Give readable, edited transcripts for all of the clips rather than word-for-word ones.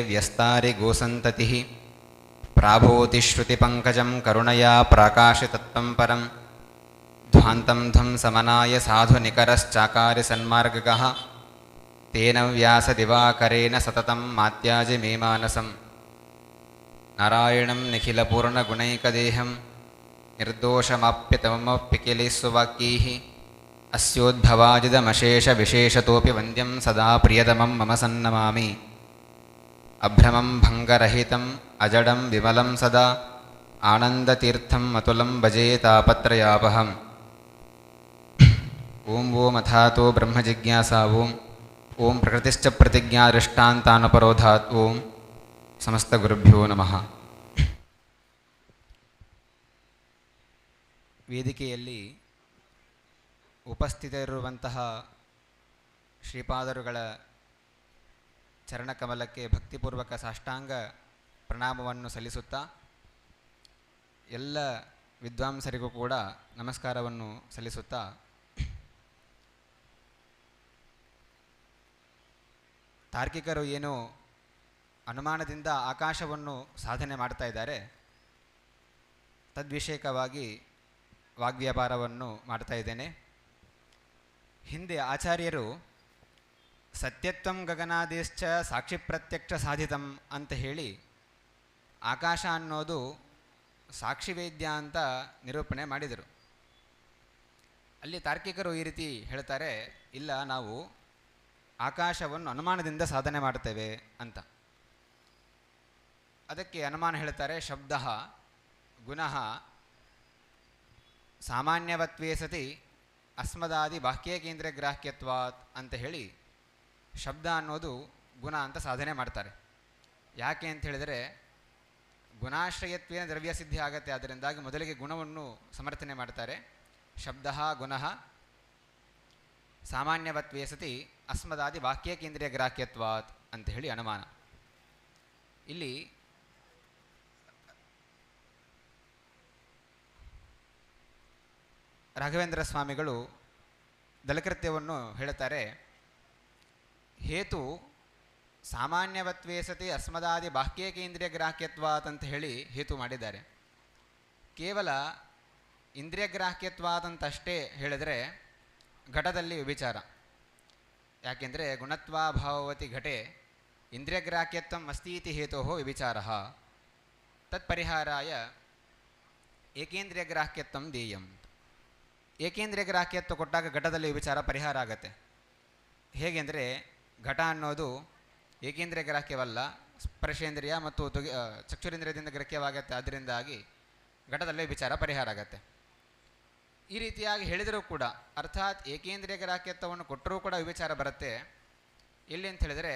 ವ್ಯಸ್ತಾರಿ ಗೋಸಂತತಿಃ ಪ್ರಾಭೂತಿ ಶ್ರುತಿಪಂಕಜಂ ಕರುಣಯಾ ಪ್ರಾಕಾಶಿತತ್ವಂ ಪರಂ ಧ್ವಾಂತಂ ಧ್ವಂ ಸಮನಾಯ ಸಾಧು ನಿಕರಶ್ಚಾಕಾರಿ ಸನ್ಮಾರ್ಗಗಃ ತೇನ ವ್ಯಾಸದಿವಾಕರೇಣ ಸತತಂ ಮಾತ್ಯಾಜಿ ಮೇ ಮಾನಸಂ ನಾರಾಯಣಂ ನಿಖಿಲಪೂರ್ಣಗುಣೈಕದೇಹಂ ನಿರ್ದೋಷಮಾಪ್ಯತಮಮಪ್ಯಕಿಲೇಸ್ಸುವಾಕ್ಯೈಃ ಅಸ್ಯೋದ್ಭವಾಜಿದಮಶೇಷವಿಶೇಷತೋಪಿ ವಂದ್ಯಂ ಸದಾ ಪ್ರಿಯತಮಂ ಮಮ ಸನ್ನಮಾಮಿ ಅಭ್ರಮಂ ಭಂಗರಹಿತಂ ಅಜಡಂ ವಿಮಲಂ ಸದಾ ಆನಂದತೀರ್ಥಂ ಅತುಲಂ ಭಜೇ ತಾಪತ್ರಯಾಪಹಂ. ಓಂ ಓಂ ಅಥಾತೋ ಬ್ರಹ್ಮಜಿಜ್ಞಾಸಾ ಓಂ ಓಂ ಪ್ರಕೃತಿಶ್ಚ ಪ್ರತಿಜ್ಞಾ ದೃಷ್ಟಾಂತಾನುಪರೋಧಾತ್ ಓಂ ಸಮಸ್ತ ಗುರುಭ್ಯೋ ನಮಃ. ವೇದಿಕೆಯಲ್ಲಿ ಉಪಸ್ಥಿತರಿರುವಂತಹ ಶ್ರೀಪಾದರುಗಳ ಚರಣಕಮಲಕ್ಕೆ ಭಕ್ತಿಪೂರ್ವಕ ಸಾಷ್ಟಾಂಗ ಪ್ರಣಾಮವನ್ನು ಸಲ್ಲಿಸುತ್ತಾ ಎಲ್ಲ ವಿದ್ವಾಂಸರಿಗೂ ಕೂಡ ನಮಸ್ಕಾರವನ್ನು ಸಲ್ಲಿಸುತ್ತಾ ತಾರ್ಕಿಕರು ಏನು ಅನುಮಾನದಿಂದ ಆಕಾಶವನ್ನು ಸಾಧನೆ ಮಾಡ್ತಾ ಇದ್ದಾರೆ, ತದ್ವಿಷಯಕವಾಗಿ ವಾಗ್ವ್ಯಾಪಾರವನ್ನು ಮಾಡ್ತಾ ಇದ್ದೇನೆ. ಹಿಂದೆ ಆಚಾರ್ಯರು ಸತ್ಯತ್ವಂ ಗಗನಾದೇಶ್ಚ ಸಾಕ್ಷಿ ಪ್ರತ್ಯಕ್ಷ ಸಾಧಿತಂ ಅಂತ ಹೇಳಿ ಆಕಾಶ ಅನ್ನೋದು ಸಾಕ್ಷಿವೇದ್ಯ ಅಂತ ನಿರೂಪಣೆ ಮಾಡಿದರು. ಅಲ್ಲಿ ತಾರ್ಕಿಕರು ಈ ರೀತಿ ಹೇಳ್ತಾರೆ, ಇಲ್ಲ, ನಾವು ಆಕಾಶವನ್ನು ಅನುಮಾನದಿಂದ ಸಾಧನೆ ಮಾಡ್ತೇವೆ ಅಂತ. ಅದಕ್ಕೆ ಅನುಮಾನ ಹೇಳ್ತಾರೆ, ಶಬ್ದ ಗುಣಃ ಸಾಮಾನ್ಯವತ್ವೇ ಸತಿ ಅಸ್ಮದಾದಿ ಬಾಹ್ಯಕೇಂದ್ರ ಗ್ರಾಹ್ಯತ್ವಾತ್ ಅಂತ ಹೇಳಿ ಶಬ್ದ ಅನ್ನೋದು ಗುಣ ಅಂತ ಸಾಧನೆ ಮಾಡ್ತಾರೆ. ಯಾಕೆ ಅಂತ ಹೇಳಿದರೆ ಗುಣಾಶ್ರಯತ್ವೇನ ದ್ರವ್ಯ ಸಿದ್ಧಿ ಆಗತ್ತೆ. ಅದರಿಂದಾಗಿ ಮೊದಲಿಗೆ ಗುಣವನ್ನು ಸಮರ್ಥನೆ ಮಾಡ್ತಾರೆ. ಶಬ್ದ ಗುಣಃ ಸಾಮಾನ್ಯವತ್ವೇ ಸತಿ ಅಸ್ಮದಾದಿ ಬಾಹ್ಯಕೇಂದ್ರೀಯ ಗ್ರಾಹ್ಯತ್ವಾತ್ ಅಂತ ಹೇಳಿ ಅನುಮಾನ. ಇಲ್ಲಿ ರಾಘವೇಂದ್ರ ಸ್ವಾಮಿಗಳು ದಲಕೃತ್ಯವನ್ನು ಹೇಳುತ್ತಾರೆ. ಹೇತು ಸಾಮಾನ್ಯವತ್ವೇ ಸತಿ ಅಸ್ಮದಾದಿ ಬಾಹ್ಯಕೇಂದ್ರೀಯ ಗ್ರಾಹ್ಯತ್ವಾತ್ ಅಂತ ಹೇಳಿ ಹೇತು ಮಾಡಿದ್ದಾರೆ. ಕೇವಲ ಇಂದ್ರಿಯ ಗ್ರಾಹ್ಯತ್ವಾತ್ ಅಂತಷ್ಟೇ ಹೇಳಿದರೆ ಘಟದಲ್ಲಿ ವ್ಯಭಿಚಾರ. ಯಾಕೆಂದರೆ ಗುಣತ್ವಾಭಾವವತಿ ಘಟೆ ಇಂದ್ರಿಯ ಗ್ರಾಹ್ಯತ್ವಂ ಅಸ್ತೀತಿ ಹೇತೋ ವ್ಯಭಿಚಾರ ತತ್ಪರಿಹಾರಾಯ ಏಕೇಂದ್ರಿಯ ಗ್ರಾಹ್ಯತ್ವಂ ದೇಯಂ. ಏಕೇಂದ್ರಿಯ ಗ್ರಾಹ್ಯತ್ವ ಕೊಟ್ಟಾಗ ಘಟದಲ್ಲಿ ವಿಚಾರ ಪರಿಹಾರ ಆಗತ್ತೆ. ಹೇಗೆಂದರೆ ಘಟ ಅನ್ನೋದು ಏಕೇಂದ್ರಿಯ ಗ್ರಾಹ್ಯವಲ್ಲ, ಸ್ಪರ್ಶೇಂದ್ರಿಯ ಮತ್ತು ಚಕ್ಷುರೇಂದ್ರಿಯದಿಂದ ಗ್ರಾಹ್ಯವಾಗತ್ತೆ. ಅದರಿಂದಾಗಿ ಘಟದಲ್ಲೇ ವಿಚಾರ ಪರಿಹಾರ ಆಗತ್ತೆ. ಈ ರೀತಿಯಾಗಿ ಹೇಳಿದರೂ ಕೂಡ, ಅರ್ಥಾತ್ ಏಕೇಂದ್ರಿಯ ಗ್ರಾಹ್ಯತ್ವವನ್ನು ಕೊಟ್ಟರೂ ಕೂಡ ವಿಚಾರ ಬರುತ್ತೆ. ಎಲ್ಲಿ ಅಂತ ಹೇಳಿದರೆ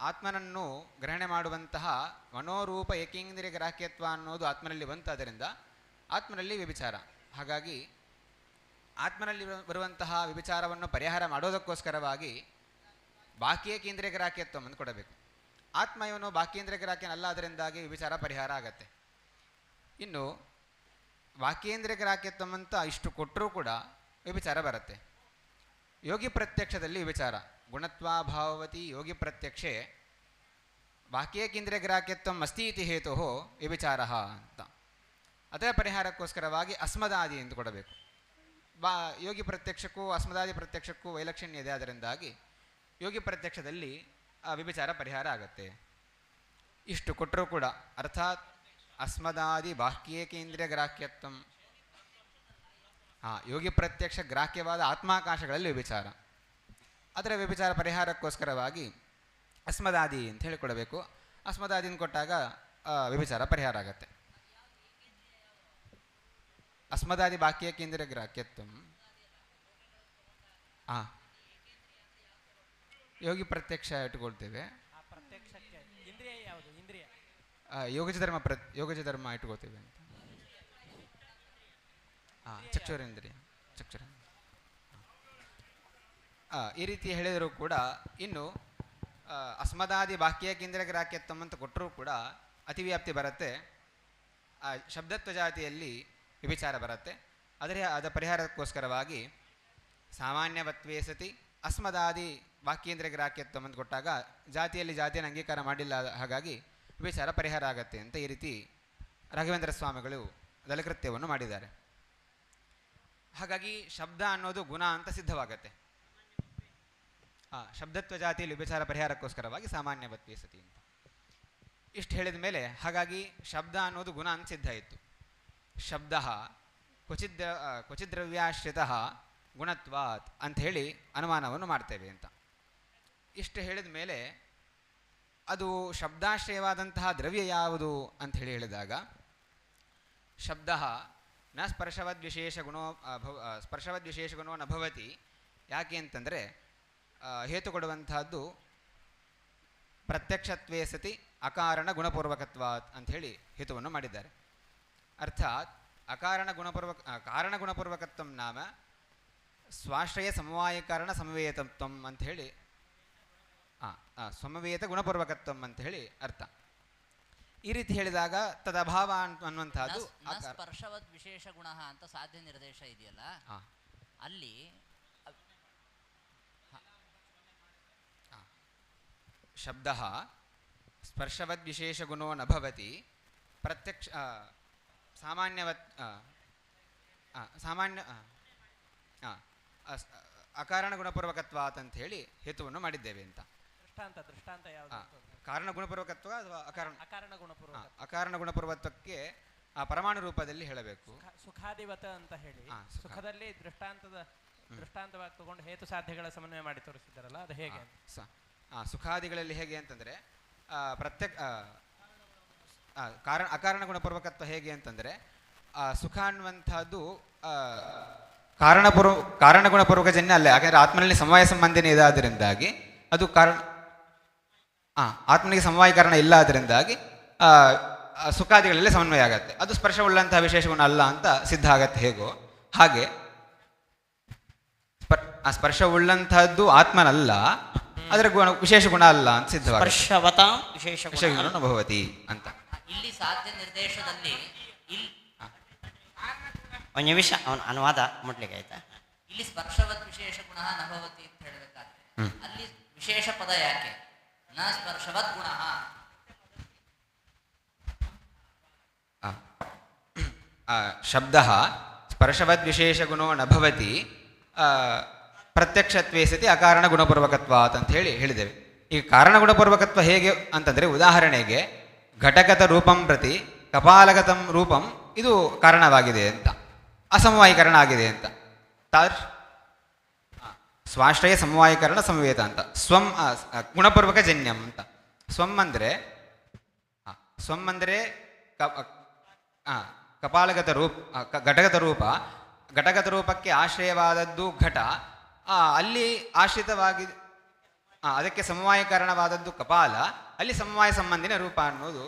ಆತ್ಮನನ್ನು ಗ್ರಹಣೆ ಮಾಡುವಂತಹ ಮನೋರೂಪ ಏಕೇಂದ್ರಿಯ ಗ್ರಾಹ್ಯತ್ವ ಅನ್ನೋದು ಆತ್ಮನಲ್ಲಿ ಬಂತು. ಅದರಿಂದ ಆತ್ಮನಲ್ಲಿ ವ್ಯಭಿಚಾರ. ಹಾಗಾಗಿ ಆತ್ಮನಲ್ಲಿ ಬರುವಂತಹ ವ್ಯಭಿಚಾರವನ್ನು ಪರಿಹಾರ ಮಾಡೋದಕ್ಕೋಸ್ಕರವಾಗಿ ಬಾಹ್ಯಕೇಂದ್ರಿಯ ಗ್ರಾಹ್ಯತ್ವ ಅಂತ ಕೊಡಬೇಕು. ಆತ್ಮ ಇವನು ಬಾಹ್ಯೇಂದ್ರಿಯ ಗ್ರಾಹ್ಯನಲ್ಲ, ಅದರಿಂದಾಗಿ ವ್ಯಭಿಚಾರ ಪರಿಹಾರ ಆಗತ್ತೆ. ಇನ್ನು ಬಾಹ್ಯೇಂದ್ರಿಯ ಗ್ರಾಹ್ಯತ್ವ ಅಂತ ಇಷ್ಟು ಕೊಟ್ಟರೂ ಕೂಡ ವ್ಯಭಿಚಾರ ಬರುತ್ತೆ. ಯೋಗಿ ಪ್ರತ್ಯಕ್ಷದಲ್ಲಿ ವ್ಯಭಿಚಾರ. ಗುಣತ್ವಾಭಾವವತಿ ಯೋಗಿ ಪ್ರತ್ಯಕ್ಷೆ ಬಾಹ್ಯಕೇಂದ್ರಿಯ ಗ್ರಾಹ್ಯತ್ವಂ ಅಸ್ತಿ ಇತಿ ಹೇತೋ ವ್ಯಭಿಚಾರ ಅಂತ. ಅದರ ಪರಿಹಾರಕ್ಕೋಸ್ಕರವಾಗಿ ಅಸ್ಮದಾದಿ ಎಂದು ಕೊಡಬೇಕು. ಯೋಗಿ ಪ್ರತ್ಯಕ್ಷಕ್ಕೂ ಅಸ್ಮದಾದಿ ಪ್ರತ್ಯಕ್ಷಕ್ಕೂ ವೈಲಕ್ಷಣ್ಯ ಇದೆ. ಅದರಿಂದಾಗಿ ಯೋಗಿ ಪ್ರತ್ಯಕ್ಷದಲ್ಲಿ ವ್ಯಭಿಚಾರ ಪರಿಹಾರ ಆಗತ್ತೆ. ಇಷ್ಟು ಕೊಟ್ಟರೂ ಕೂಡ, ಅರ್ಥಾತ್ ಅಸ್ಮದಾದಿ ಬಾಹ್ಯಕೇಂದ್ರಿಯ ಗ್ರಾಹ್ಯತ್ವಂ, ಯೋಗಿ ಪ್ರತ್ಯಕ್ಷ ಗ್ರಾಹ್ಯವಾದ ಆತ್ಮಾಕಾಶಗಳಲ್ಲಿ ವ್ಯಭಿಚಾರ. ಅದರ ವ್ಯಭಿಚಾರ ಪರಿಹಾರಕ್ಕೋಸ್ಕರವಾಗಿ ಅಸ್ಮದಾದಿ ಅಂತ ಹೇಳಿಕೊಡಬೇಕು. ಅಸ್ಮದಾದಿನ ಕೊಟ್ಟಾಗ ವ್ಯಭಿಚಾರ ಪರಿಹಾರ ಆಗತ್ತೆ. ಅಸ್ಮದಾದಿ ಬಾಹ್ಯಕೇಂದ್ರಿಯ ಗ್ರಾಹ್ಯತ್ವಂ ಯೋಗಿ ಪ್ರತ್ಯಕ್ಷ ಇಟ್ಕೊಳ್ತೇವೆ. ಯೋಗಜ ಧರ್ಮ ಇಟ್ಕೋತೇವೆ ಅಂತ. ಚಕ್ಷುರೇಂದ್ರಿಯ ಈ ರೀತಿ ಹೇಳಿದರೂ ಕೂಡ, ಇನ್ನು ಅಸ್ಮದಾದಿ ಬಾಹ್ಯಕೇಂದ್ರಿಯ ಗ್ರಾಹ್ಯತ್ವಂ ಅಂತ ಕೊಟ್ಟರೂ ಕೂಡ ಅತಿವ್ಯಾಪ್ತಿ ಬರುತ್ತೆ. ಶಬ್ದತ್ವ ಜಾತಿಯಲ್ಲಿ ವ್ಯಭಿಚಾರ ಬರುತ್ತೆ. ಅದರ ಪರಿಹಾರಕ್ಕೋಸ್ಕರವಾಗಿ ಸಾಮಾನ್ಯವತ್ವೇ ಸತಿ ಅಸ್ಮದಾದಿ ವಾಕ್ಯೇಂದ್ರಿಯ ಗ್ರಾಹ್ಯತ್ವ ಅಂತ ಕೊಟ್ಟಾಗ ಜಾತಿಯಲ್ಲಿ ಜಾತಿಯನ್ನು ಅಂಗೀಕಾರ ಮಾಡಿಲ್ಲ, ಹಾಗಾಗಿ ವಿಚಾರ ಪರಿಹಾರ ಆಗತ್ತೆ ಅಂತ ಈ ರೀತಿ ರಾಘವೇಂದ್ರ ಸ್ವಾಮಿಗಳು ದಲಕೃತ್ಯವನ್ನು ಮಾಡಿದ್ದಾರೆ. ಹಾಗಾಗಿ ಶಬ್ದ ಅನ್ನೋದು ಗುಣ ಅಂತ ಸಿದ್ಧವಾಗತ್ತೆ. ಶಬ್ದತ್ವ ಜಾತಿಯಲ್ಲಿ ವಿಚಾರ ಪರಿಹಾರಕ್ಕೋಸ್ಕರವಾಗಿ ಸಾಮಾನ್ಯವತ್ವೇ ಸತಿ ಅಂತ ಇಷ್ಟು ಹೇಳಿದ ಮೇಲೆ, ಹಾಗಾಗಿ ಶಬ್ದ ಅನ್ನೋದು ಗುಣ ಅಂತ ಸಿದ್ಧ ಇತ್ತು. ಶಬ್ದ ಕ್ವಚಿದ್ರವ್ಯಾಶ್ರಿತ ಗುಣತ್ವಾತ್ ಅಂಥೇಳಿ ಅನುಮಾನವನ್ನು ಮಾಡ್ತೇವೆ ಅಂತ ಇಷ್ಟು ಹೇಳಿದ ಮೇಲೆ, ಅದು ಶಬ್ದಾಶ್ರಯವಾದಂತಹ ದ್ರವ್ಯ ಯಾವುದು ಅಂಥೇಳಿ ಹೇಳಿದಾಗ, ಶಬ್ದ ನ ಸ್ಪರ್ಶವದ್ವಿಶೇಷಗುಣೋ ನ ಭವತಿ. ಯಾಕೆ ಅಂತಂದರೆ ಹೇತು ಕೊಡುವಂತಹದ್ದು ಪ್ರತ್ಯಕ್ಷತ್ವೇ ಸತಿ ಅಕಾರಣ ಗುಣಪೂರ್ವಕತ್ವಾತ್ ಅಂಥೇಳಿ ಹೇತುವನ್ನು ಮಾಡಿದ್ದಾರೆ. ಅರ್ಥಾತ್ ಕಾರಣ ಗುಣಪೂರ್ವಕತ್ವಂ ನಾಮ ಸ್ವಾಶ್ರಯ ಸಮವಾಯಕಾರಣ ಸಮವೇತತ್ವಂ ಅಂಥೇಳಿ, ಸಮವೇತ ಗುಣಪೂರ್ವಕತ್ವಂ ಅಂಥೇಳಿ ಅರ್ಥ. ಈ ರೀತಿ ಹೇಳಿದಾಗ ತದಭಾವ ಅನ್ನುವಂಥದ್ದು ಸ್ಪರ್ಶವದ್ ವಿಶೇಷ ಗುಣ ಅಂತ ಸಾಧ್ಯ ನಿರ್ದೇಶ ಇದೆಯಲ್ಲ, ಅಲ್ಲಿ ಶಬ್ದ ಸ್ಪರ್ಶವದ್ ವಿಶೇಷ ಗುಣೋ ನ ಭವತಿ ಪ್ರತ್ಯಕ್ಷ ಸಾಮಾನ್ಯವತ್ ಸಾಮಾನ್ಯ ಅಕಾರಣ ಗುಣಪೂರ್ವಕತ್ವಾತ್ ಅಂತ ಹೇಳಿ ಹೇತುವನ್ನು ಮಾಡಿದ್ದೇವೆ ಅಂತ. ದೃಷ್ಟಾಂತ ಯಾವುದು? ಕಾರಣ ಗುಣಪೂರ್ವಕತ್ವ ಅಥವಾ ಅಕಾರಣ ಗುಣಪೂರ್ವಕತ್ವಕ್ಕೆ ಪರಮಾಣು ರೂಪದಲ್ಲಿ ಹೇಳಬೇಕು. ಸುಖಾದಿವತ ಅಂತ ಹೇಳಿ ಸುಖದಲ್ಲಿ ದೃಷ್ಟಾಂತವಾಗಿ ತಗೊಂಡು ಹೇತು ಸಾಧ್ಯಗಳ ಸಮನ್ವಯ ಮಾಡಿ ತೋರಿಸಿದ್ದಾರಲ್ಲ, ಅದು ಹೇಗೆ? ಸುಖಾದಿಗಳಲ್ಲಿ ಹೇಗೆ ಅಂತಂದರೆ ಅಕಾರಣ ಗುಣಪೂರ್ವಕತ್ವ ಹೇಗೆ ಅಂತಂದರೆ, ಸುಖ ಅನ್ನುವಂಥದ್ದು ಕಾರಣ ಗುಣಪೂರ್ವಕಜನ್ಯ ಅಲ್ಲ. ಯಾಕೆಂದರೆ ಆತ್ಮನಲ್ಲಿ ಸಮವಾಯ ಸಂಬಂಧಿನೇ ಇದಾದ್ದರಿಂದಾಗಿ ಅದು ಆತ್ಮನಿಗೆ ಸಮವಾಯೀಕರಣ ಇಲ್ಲ ಆದ್ದರಿಂದಾಗಿ ಸುಖಾದಿಗಳಲ್ಲಿ ಸಮನ್ವಯ ಆಗತ್ತೆ. ಅದು ಸ್ಪರ್ಶವುಳ್ಳಂತಹ ವಿಶೇಷ ಗುಣ ಅಲ್ಲ ಅಂತ ಸಿದ್ಧ ಆಗತ್ತೆ. ಹೇಗೋ ಹಾಗೆ ಸ್ಪರ್ಶವುಳ್ಳಂತಹದ್ದು ಆತ್ಮನಲ್ಲ, ಅದರ ಗುಣ ವಿಶೇಷ ಗುಣ ಅಲ್ಲ ಅಂತ ಸಿದ್ಧವಾಗುತ್ತೆ ಭವತಿ ಅಂತ. ಇಲ್ಲಿ ಸಾಧ್ಯ ನಿರ್ದೇಶದಲ್ಲಿ ಒಂದು ನಿಮಿಷ ಅವನು ಅನುವಾದ ಮುಟ್ಲಿಕ್ಕೆ ಆಯ್ತಾ? ಇಲ್ಲಿ ಸ್ಪರ್ಶವತ್ ವಿಶೇಷ ಗುಣ ನ ಭವತಿ ಅಂತ ಹೇಳಬೇಕಾದ್ರೆ ಅಲ್ಲಿ ವಿಶೇಷ ಪದ ಯಾಕೆ? ನ ಸ್ಪರ್ಶವತ್ ಗುಣ. ಶಬ್ದ ಸ್ಪರ್ಶವದ್ ವಿಶೇಷ ಗುಣೋ ನ ಭವತಿ ಪ್ರತ್ಯಕ್ಷತ್ವೇ ಸತಿ ಅಕಾರಣ ಗುಣಪೂರ್ವಕತ್ವಾತ್ ಅಂತ ಹೇಳಿದ್ದೇವೆ. ಈ ಕಾರಣ ಗುಣಪೂರ್ವಕತ್ವ ಹೇಗೆ ಅಂತಂದರೆ, ಉದಾಹರಣೆಗೆ ಘಟಗತ ರೂಪಂ ಪ್ರತಿ ಕಪಾಲಗತಂ ರೂಪಂ ಇದು ಕಾರಣವಾಗಿದೆ ಅಂತ, ಅಸಮವಾಯೀಕರಣ ಆಗಿದೆ ಅಂತ. ಸ್ವಾಶ್ರಯ ಸಮವಾಯೀಕರಣ ಸಮವೇತ ಅಂತ. ಸ್ವಂ ಗುಣಪೂರ್ವಕ ಜನ್ಯಂ ಅಂತ. ಸ್ವಂ ಅಂದರೆ ಕಪಾಲಗತ ರೂಪ, ಘಟಗತ ರೂಪಕ್ಕೆ ಆಶ್ರಯವಾದದ್ದು ಘಟ, ಅಲ್ಲಿ ಆಶ್ರಿತವಾಗಿ ಅದಕ್ಕೆ ಸಮವಾಯ ಕಾರಣವಾದದ್ದು ಕಪಾಲ, ಅಲ್ಲಿ ಸಮವಾಯ ಸಂಬಂಧಿನ ರೂಪ ಅನ್ನೋದು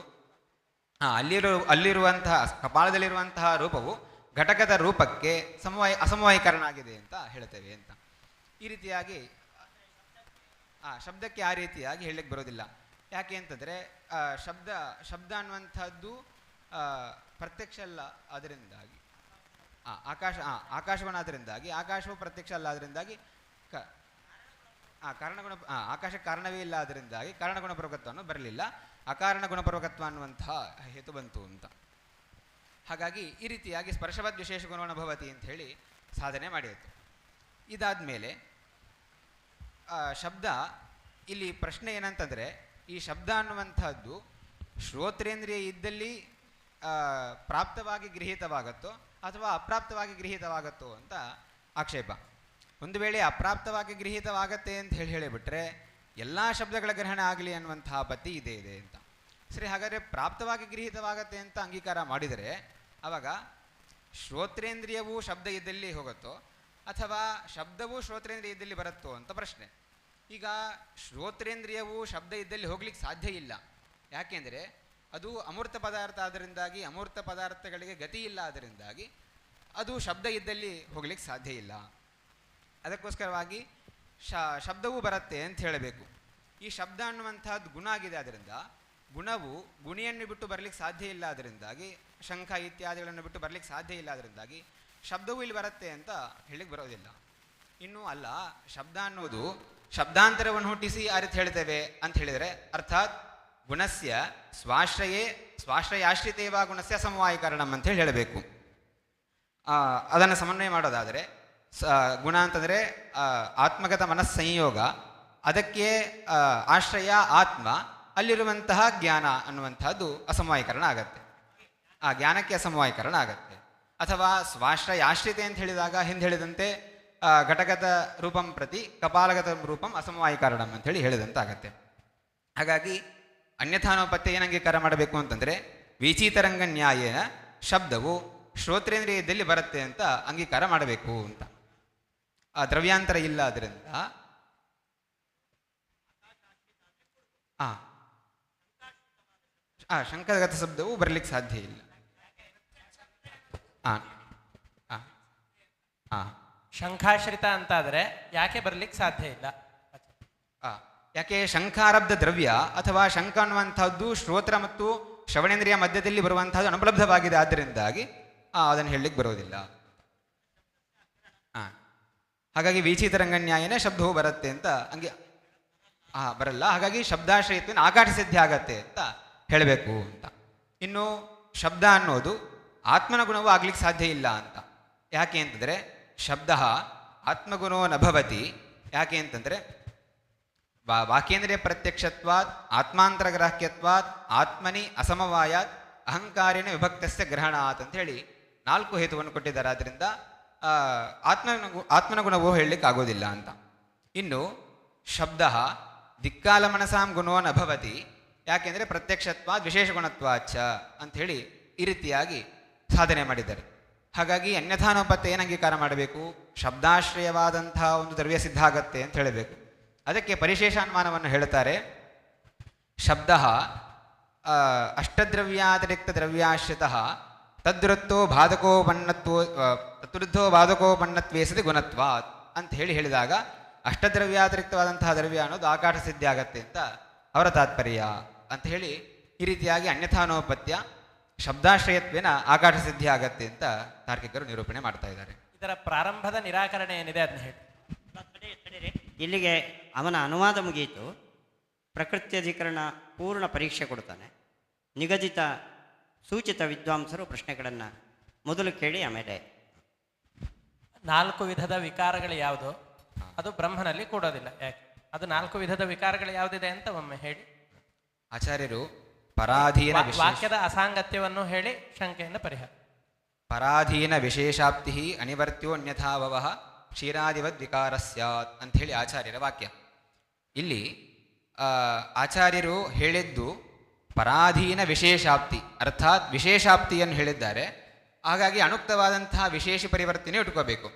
ಅಲ್ಲಿರುವಂತಹ ಕಪಾಲದಲ್ಲಿರುವಂತಹ ರೂಪವು ಘಟಕದ ರೂಪಕ್ಕೆ ಅಸಮವಾಯೀಕರಣ ಆಗಿದೆ ಅಂತ ಹೇಳ್ತೇವೆ ಅಂತ. ಈ ರೀತಿಯಾಗಿ ಶಬ್ದಕ್ಕೆ ಆ ರೀತಿಯಾಗಿ ಹೇಳಲಿಕ್ಕೆ ಬರೋದಿಲ್ಲ. ಯಾಕೆ ಅಂತಂದರೆ ಶಬ್ದ ಅನ್ನುವಂಥದ್ದು ಪ್ರತ್ಯಕ್ಷ ಅಲ್ಲ, ಅದರಿಂದಾಗಿ ಆಕಾಶಗುಣ ಆದ್ದರಿಂದಾಗಿ ಆಕಾಶವು ಪ್ರತ್ಯಕ್ಷ ಅಲ್ಲ, ಅದರಿಂದಾಗಿ ಆಕಾಶಕ್ಕೆ ಕಾರಣವೇ ಇಲ್ಲ, ಅದರಿಂದಾಗಿ ಕಾರಣ ಗುಣಪೂರ್ವಕತ್ವವನ್ನು ಬರಲಿಲ್ಲ, ಅಕಾರಣ ಗುಣಪೂರ್ವಕತ್ವ ಅನ್ನುವಂತಹ ಹೇತು ಬಂತು ಅಂತ. ಹಾಗಾಗಿ ಈ ರೀತಿಯಾಗಿ ಸ್ಪರ್ಶವದ್ ವಿಶೇಷ ಗುಣೋಣ ಭವತಿ ಅಂತ ಹೇಳಿ ಸಾಧನೆ ಮಾಡಿಯಿತು. ಇದಾದ ಮೇಲೆ ಶಬ್ದ, ಇಲ್ಲಿ ಪ್ರಶ್ನೆ ಏನಂತಂದರೆ, ಈ ಶಬ್ದ ಅನ್ನುವಂಥದ್ದು ಶ್ರೋತ್ರೇಂದ್ರಿಯ ಇದ್ದಲ್ಲಿ ಪ್ರಾಪ್ತವಾಗಿ ಗೃಹೀತವಾಗತ್ತೋ ಅಥವಾ ಅಪ್ರಾಪ್ತವಾಗಿ ಗೃಹೀತವಾಗತ್ತೋ ಅಂತ ಆಕ್ಷೇಪ. ಒಂದು ವೇಳೆ ಅಪ್ರಾಪ್ತವಾಗಿ ಗೃಹೀತವಾಗತ್ತೆ ಅಂತ ಹೇಳಿಬಿಟ್ರೆ ಎಲ್ಲ ಶಬ್ದಗಳ ಗ್ರಹಣ ಆಗಲಿ ಅನ್ನುವಂತಹ ಪದ್ಧತಿ ಇದೆ ಅಂತ. ಸರಿ, ಹಾಗಾದರೆ ಪ್ರಾಪ್ತವಾಗಿ ಗೃಹೀತವಾಗತ್ತೆ ಅಂತ ಅಂಗೀಕಾರ ಮಾಡಿದರೆ ಆವಾಗ ಶ್ರೋತ್ರೇಂದ್ರಿಯವೂ ಶಬ್ದ ಇದ್ದಲ್ಲಿ ಹೋಗುತ್ತೋ ಅಥವಾ ಶಬ್ದವೂ ಶ್ರೋತ್ರೇಂದ್ರಿಯ ಇದ್ದಲ್ಲಿ ಬರುತ್ತೋ ಅಂತ ಪ್ರಶ್ನೆ. ಈಗ ಶ್ರೋತ್ರೇಂದ್ರಿಯವೂ ಶಬ್ದ ಇದ್ದಲ್ಲಿ ಹೋಗ್ಲಿಕ್ಕೆ ಸಾಧ್ಯ ಇಲ್ಲ. ಯಾಕೆಂದರೆ ಅದು ಅಮೂರ್ತ ಪದಾರ್ಥ, ಆದ್ದರಿಂದಾಗಿ ಅಮೂರ್ತ ಪದಾರ್ಥಗಳಿಗೆ ಗತಿ ಇಲ್ಲ, ಅದರಿಂದಾಗಿ ಅದು ಶಬ್ದ ಇದ್ದಲ್ಲಿ ಹೋಗ್ಲಿಕ್ಕೆ ಸಾಧ್ಯ ಇಲ್ಲ. ಅದಕ್ಕೋಸ್ಕರವಾಗಿ ಶಬ್ದವೂ ಬರುತ್ತೆ ಅಂತ ಹೇಳಬೇಕು. ಈ ಶಬ್ದ ಅನ್ನುವಂಥದ್ದು ಗುಣ ಆಗಿದೆ, ಆದ್ದರಿಂದ ಗುಣವು ಗುಣಿಯನ್ನು ಬಿಟ್ಟು ಬರಲಿಕ್ಕೆ ಸಾಧ್ಯ ಇಲ್ಲ, ಅದರಿಂದಾಗಿ ಶಂಖ ಇತ್ಯಾದಿಗಳನ್ನು ಬಿಟ್ಟು ಬರಲಿಕ್ಕೆ ಸಾಧ್ಯ ಇಲ್ಲ, ಅದರಿಂದಾಗಿ ಶಬ್ದವೂ ಇಲ್ಲಿ ಬರುತ್ತೆ ಅಂತ ಹೇಳಲಿಕ್ಕೆ ಬರೋದಿಲ್ಲ. ಇನ್ನೂ ಅಲ್ಲ, ಶಬ್ದ ಅನ್ನೋದು ಶಬ್ದಾಂತರವನ್ನು ಹುಟ್ಟಿಸಿ ಆ ರೀತಿ ಹೇಳ್ತೇವೆ ಅಂತ ಹೇಳಿದರೆ ಅರ್ಥಾತ್ ಗುಣಸ್ಯ ಸ್ವಾಶ್ರಯಾಶ್ರಿತೇವ ಗುಣಸ್ಯ ಸಮವಾಯೀಕರಣಂ ಅಂತ ಹೇಳಿ ಹೇಳಬೇಕು. ಅದನ್ನು ಸಮನ್ವಯ ಮಾಡೋದಾದರೆ ಗುಣ ಅಂತಂದರೆ ಆತ್ಮಗತ ಮನಸ್ಸಂಯೋಗ, ಅದಕ್ಕೆ ಆಶ್ರಯ ಆತ್ಮ, ಅಲ್ಲಿರುವಂತಹ ಜ್ಞಾನ ಅನ್ನುವಂಥದ್ದು ಅಸಮವಾಯೀಕರಣ ಆಗತ್ತೆ. ಆ ಜ್ಞಾನಕ್ಕೆ ಅಸಮವಾಯೀಕರಣ ಆಗತ್ತೆ. ಅಥವಾ ಸ್ವಾಶ್ರಯಾಶ್ರಿತೆ ಅಂತ ಹೇಳಿದಾಗ ಹಿಂದೆ ಹೇಳಿದಂತೆ ಘಟಗತ ರೂಪಂ ಪ್ರತಿ ಕಪಾಲಗತ ರೂಪಂ ಅಸಮವಾಯೀಕರಣಂ ಅಂತ ಹೇಳಿ ಹೇಳಿದಂತಾಗತ್ತೆ. ಹಾಗಾಗಿ ಅನ್ಯಥಾನೋಪತ್ಯ ಏನು ಅಂಗೀಕಾರ ಮಾಡಬೇಕು ಅಂತಂದರೆ ವೀಚೀತರಂಗ ನ್ಯಾಯೇನ ಶಬ್ದವು ಶ್ರೋತ್ರೇಂದ್ರಿಯದಲ್ಲಿ ಬರುತ್ತೆ ಅಂತ ಅಂಗೀಕಾರ ಮಾಡಬೇಕು ಅಂತ. ಆ ದ್ರವ್ಯಾಂತರ ಇಲ್ಲ ಅದರಿಂದ ಶಂಕರಗತ ಶಬ್ದವು ಬರಲಿಕ್ಕೆ ಸಾಧ್ಯ ಇಲ್ಲ. ಶಂಖಾಶ್ರಿತ ಅಂತಾದರೆ ಯಾಕೆ ಬರಲಿಕ್ಕೆ ಸಾಧ್ಯ ಇಲ್ಲ? ಯಾಕೆ ಶಂಖಾರಬ್ಧ ದ್ರವ್ಯ ಅಥವಾ ಶಂಖ ಅನ್ನುವಂಥದ್ದು ಶ್ರೋತ್ರ ಮತ್ತು ಶ್ರವಣೇಂದ್ರಿಯ ಮಧ್ಯದಲ್ಲಿ ಬರುವಂತಹದ್ದು ಅನುಪಲಬ್ಧವಾಗಿದೆ, ಆದ್ದರಿಂದಾಗಿ ಅದನ್ನು ಹೇಳಲಿಕ್ಕೆ ಬರೋದಿಲ್ಲ. ಹಾಗಾಗಿ ವೀಚಿತರಂಗ ನ್ಯಾಯನೇ ಶಬ್ದವು ಬರುತ್ತೆ ಅಂತ ಹಂಗೆ ಬರಲ್ಲ. ಹಾಗಾಗಿ ಶಬ್ದಾಶ್ರಯತ್ವೇನ ಆಕಾಶ ಸಿದ್ಧಿ ಆಗತ್ತೆ ಅಂತ ಹೇಳಬೇಕು ಅಂತ. ಇನ್ನು ಶಬ್ದ ಅನ್ನೋದು ಆತ್ಮನ ಗುಣವೂ ಆಗ್ಲಿಕ್ಕೆ ಸಾಧ್ಯ ಇಲ್ಲ ಅಂತ. ಯಾಕೆ ಅಂತಂದರೆ ಶಬ್ದ ಆತ್ಮಗುಣೋ ನಭವತಿ. ಯಾಕೆ ಅಂತಂದರೆ ವಾಕ್ಯೇಂದ್ರಿಯ ಪ್ರತ್ಯಕ್ಷತ್ವಾತ್ ಆತ್ಮಾಂತರಗ್ರಾಹ್ಯತ್ವಾತ್ ಆತ್ಮನಿ ಅಸಮವಾಯಾತ್ ಅಹಂಕಾರೇಣ ವಿಭಕ್ತಸ್ಯ ಗ್ರಹಣಾತ್ ಅಂತ ಹೇಳಿ 4 ಹೇತುವನ್ನು ಕೊಟ್ಟಿದ್ದಾರೆ. ಆದ್ದರಿಂದ ಆತ್ಮನ ಗುಣವೂ ಹೇಳಲಿಕ್ಕೆ ಆಗೋದಿಲ್ಲ ಅಂತ. ಇನ್ನು ಶಬ್ದ ದಿಕ್ಕಾಲ ಮನಸಾಂ ಗುಣೋ ನಭವತಿ. ಯಾಕೆಂದರೆ ಪ್ರತ್ಯಕ್ಷತ್ವಾದ್ ವಿಶೇಷ ಗುಣತ್ವಾಚ ಅಂಥೇಳಿ ಈ ರೀತಿಯಾಗಿ ಸಾಧನೆ ಮಾಡಿದ್ದಾರೆ. ಹಾಗಾಗಿ ಅನ್ಯಥಾನೋಪತ್ಯ ಏನು ಅಂಗೀಕಾರ ಮಾಡಬೇಕು? ಶಬ್ದಾಶ್ರಯವಾದಂತಹ ಒಂದು ದ್ರವ್ಯ ಸಿದ್ಧ ಆಗತ್ತೆ ಅಂತ ಹೇಳಬೇಕು. ಅದಕ್ಕೆ ಪರಿಶೇಷಾನುಮಾನವನ್ನು ಹೇಳ್ತಾರೆ. ಶಬ್ದ ಅಷ್ಟದ್ರವ್ಯಾತಿರಿಕ್ತ ದ್ರವ್ಯಾಶ್ರಿತ ತದ್ವೃತ್ತೋ ಬಾಧಕೋಪನ್ನತ್ವೇ ಸತಿ ಗುಣತ್ವಾತ್ ಅಂತ ಹೇಳಿದಾಗ ಅಷ್ಟದ್ರವ್ಯಾತಿರಿಕ್ತವಾದಂತಹ ದ್ರವ್ಯ ಅನ್ನೋದು ಆಕಾಶ ಸಿದ್ಧಿ ಆಗತ್ತೆ ಅಂತ ಅವರ ತಾತ್ಪರ್ಯ ಅಂತ ಹೇಳಿ ಈ ರೀತಿಯಾಗಿ ಅನ್ಯಥಾನೋಪತ್ಯ ಶಬ್ದಾಶ್ರಯತ್ವೇನ ಆಕಾಶ ಸಿದ್ಧಿ ಆಗತ್ತೆ ಅಂತ ತಾರ್ಕಿಕರು ನಿರೂಪಣೆ ಮಾಡ್ತಾ ಇದ್ದಾರೆ. ಇದರ ಪ್ರಾರಂಭದ ನಿರಾಕರಣೆ ಏನಿದೆ ಅದನ್ನ ಹೇಳಿ. ಇಲ್ಲಿಗೆ ಅವನ ಅನುವಾದ ಮುಗಿಯಿತು. ಪ್ರಕೃತ್ಯಧಿಕರಣ ಪೂರ್ಣ ಪರೀಕ್ಷೆ ಕೊಡ್ತಾನೆ. ನಿಗದಿತ ಸೂಚಿತ ವಿದ್ವಾಂಸರು ಪ್ರಶ್ನೆಗಳನ್ನು ಮೊದಲು ಕೇಳಿ ಆಮೇಲೆ 4 ವಿಧದ ವಿಕಾರಗಳು ಯಾವುದು ಅದು ಬ್ರಹ್ಮನಲ್ಲಿ ಕೂಡೋದಿಲ್ಲ. ಯಾಕೆ? ಅದು 4 ವಿಧದ ವಿಕಾರಗಳು ಯಾವುದಿದೆ ಅಂತ ಒಮ್ಮೆ ಹೇಳಿ. ಆಚಾರ್ಯರು ಪರಾಧೀನ ವಾಕ್ಯದ ಅಸಾಂಗತ್ಯವನ್ನು ಹೇಳಿ ಶಂಕೆಯಿಂದ ಪರಿಹಾರ. ಪರಾಧೀನ ವಿಶೇಷಾಪ್ತಿ ಅನಿವರ್ತ್ಯೋ ಅನ್ಯಥಾಭವ ಕ್ಷೀರಾದಿವದ್ ವಿಕಾರ ಸ್ಯಾತ್ ಅಂಥೇಳಿ ಆಚಾರ್ಯರ ವಾಕ್ಯ. ಇಲ್ಲಿ ಆಚಾರ್ಯರು ಹೇಳಿದ್ದು ಪರಾಧೀನ ವಿಶೇಷಾಪ್ತಿ, ಅರ್ಥಾತ್ ವಿಶೇಷಾಪ್ತಿಯನ್ನು ಹೇಳಿದ್ದಾರೆ. ಹಾಗಾಗಿ ಅನುಕ್ತವಾದಂತಹ ವಿಶೇಷ ಪರಿವರ್ತನೆ ಇಟ್ಕೋಬೇಕು.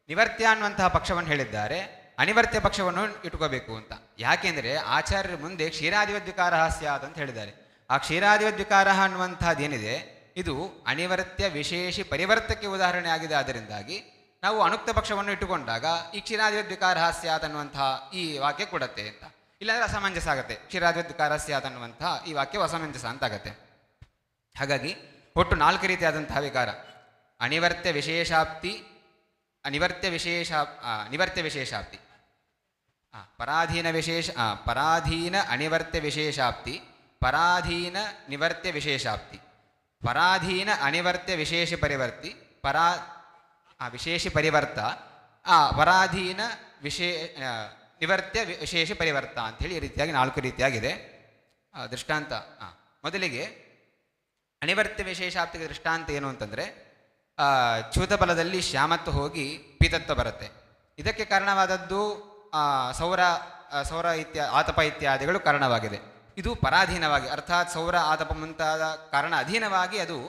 ನಿವರ್ತ್ಯ ಅನ್ನುವಂತಹ ಪಕ್ಷವನ್ನು ಹೇಳಿದ್ದಾರೆ, ಅನಿವರ್ತ್ಯ ಪಕ್ಷವನ್ನು ಇಟ್ಕೋಬೇಕು ಅಂತ. ಯಾಕೆಂದರೆ ಆಚಾರ್ಯರ ಮುಂದೆ ಕ್ಷೀರಾದಿವದ್ವಿಕಾರ ಸ್ಯಾತ್ ಅಂತ ಹೇಳಿದ್ದಾರೆ. ಆ ಕ್ಷೀರಾದಿವದ್ವಿಕಾರ ಅನ್ನುವಂಥದ್ದು ಏನಿದೆ ಇದು ಅನಿವರ್ತ್ಯ ವಿಶೇಷಿ ಪರಿವರ್ತಕ್ಕೆ ಉದಾಹರಣೆ ಆಗಿದೆ. ಆದ್ದರಿಂದಾಗಿ ನಾವು ಅನುಕ್ತ ಪಕ್ಷವನ್ನು ಇಟ್ಟುಕೊಂಡಾಗ ಈ ಕ್ಷೀರಾದಿವದ್ವಿಕಾರ ಸ್ಯಾತ್ ಅನ್ನುವಂತಹ ಈ ವಾಕ್ಯ ಕೊಡುತ್ತೆ ಅಂತ. ಇಲ್ಲಾಂದರೆ ಅಸಮಂಜಸ ಆಗುತ್ತೆ. ಕ್ಷೀರಾದಿವದ್ವಿಕಾರ ಸ್ಯಾತ್ ಅನ್ನುವಂತಹ ಈ ವಾಕ್ಯವು ಅಸಮಂಜಸ ಅಂತಾಗತ್ತೆ. ಹಾಗಾಗಿ ಒಟ್ಟು 4 ರೀತಿಯಾದಂತಹ ವಿಕಾರ: ನಿವರ್ತ್ಯ ವಿಶೇಷಾಪ್ತಿ, ಪರಾಧೀನ ಅನಿವರ್ತ್ಯ ವಿಶೇಷಾಪ್ತಿ, ಪರಾಧೀನ ನಿವರ್ತ್ಯ ವಿಶೇಷಾಪ್ತಿ, ಪರಾಧೀನ ಅನಿವರ್ತ್ಯ ವಿಶೇಷ ಪರಿವರ್ತಿ, ವಿಶೇಷ ಪರಿವರ್ತ, ಪರಾಧೀನ ನಿವರ್ತ್ಯ ವಿಶೇಷ ಪರಿವರ್ತ ಅಂಥೇಳಿ ಈ ರೀತಿಯಾಗಿ 4 ರೀತಿಯಾಗಿದೆ. ದೃಷ್ಟಾಂತ ಮೊದಲಿಗೆ ಅನಿವರ್ತ್ಯ ವಿಶೇಷಾಪ್ತಿಗೆ ದೃಷ್ಟಾಂತ ಏನು ಅಂತಂದರೆ ಚ್ಯೂತಫಲದಲ್ಲಿ ಶ್ಯಾಮತ್ವ ಹೋಗಿ ಪೀತತ್ವ ಬರುತ್ತೆ. ಇದಕ್ಕೆ ಕಾರಣವಾದದ್ದು ಸೌರ ಆತಪ ಇತ್ಯಾದಿಗಳು ಕಾರಣವಾಗಿದೆ. ಇದು ಪರಾಧೀನವಾಗಿ, ಅರ್ಥಾತ್ ಸೌರ ಆತಪ ಮುಂತಾದ ಕಾರಣ ಅಧೀನವಾಗಿ ಅದು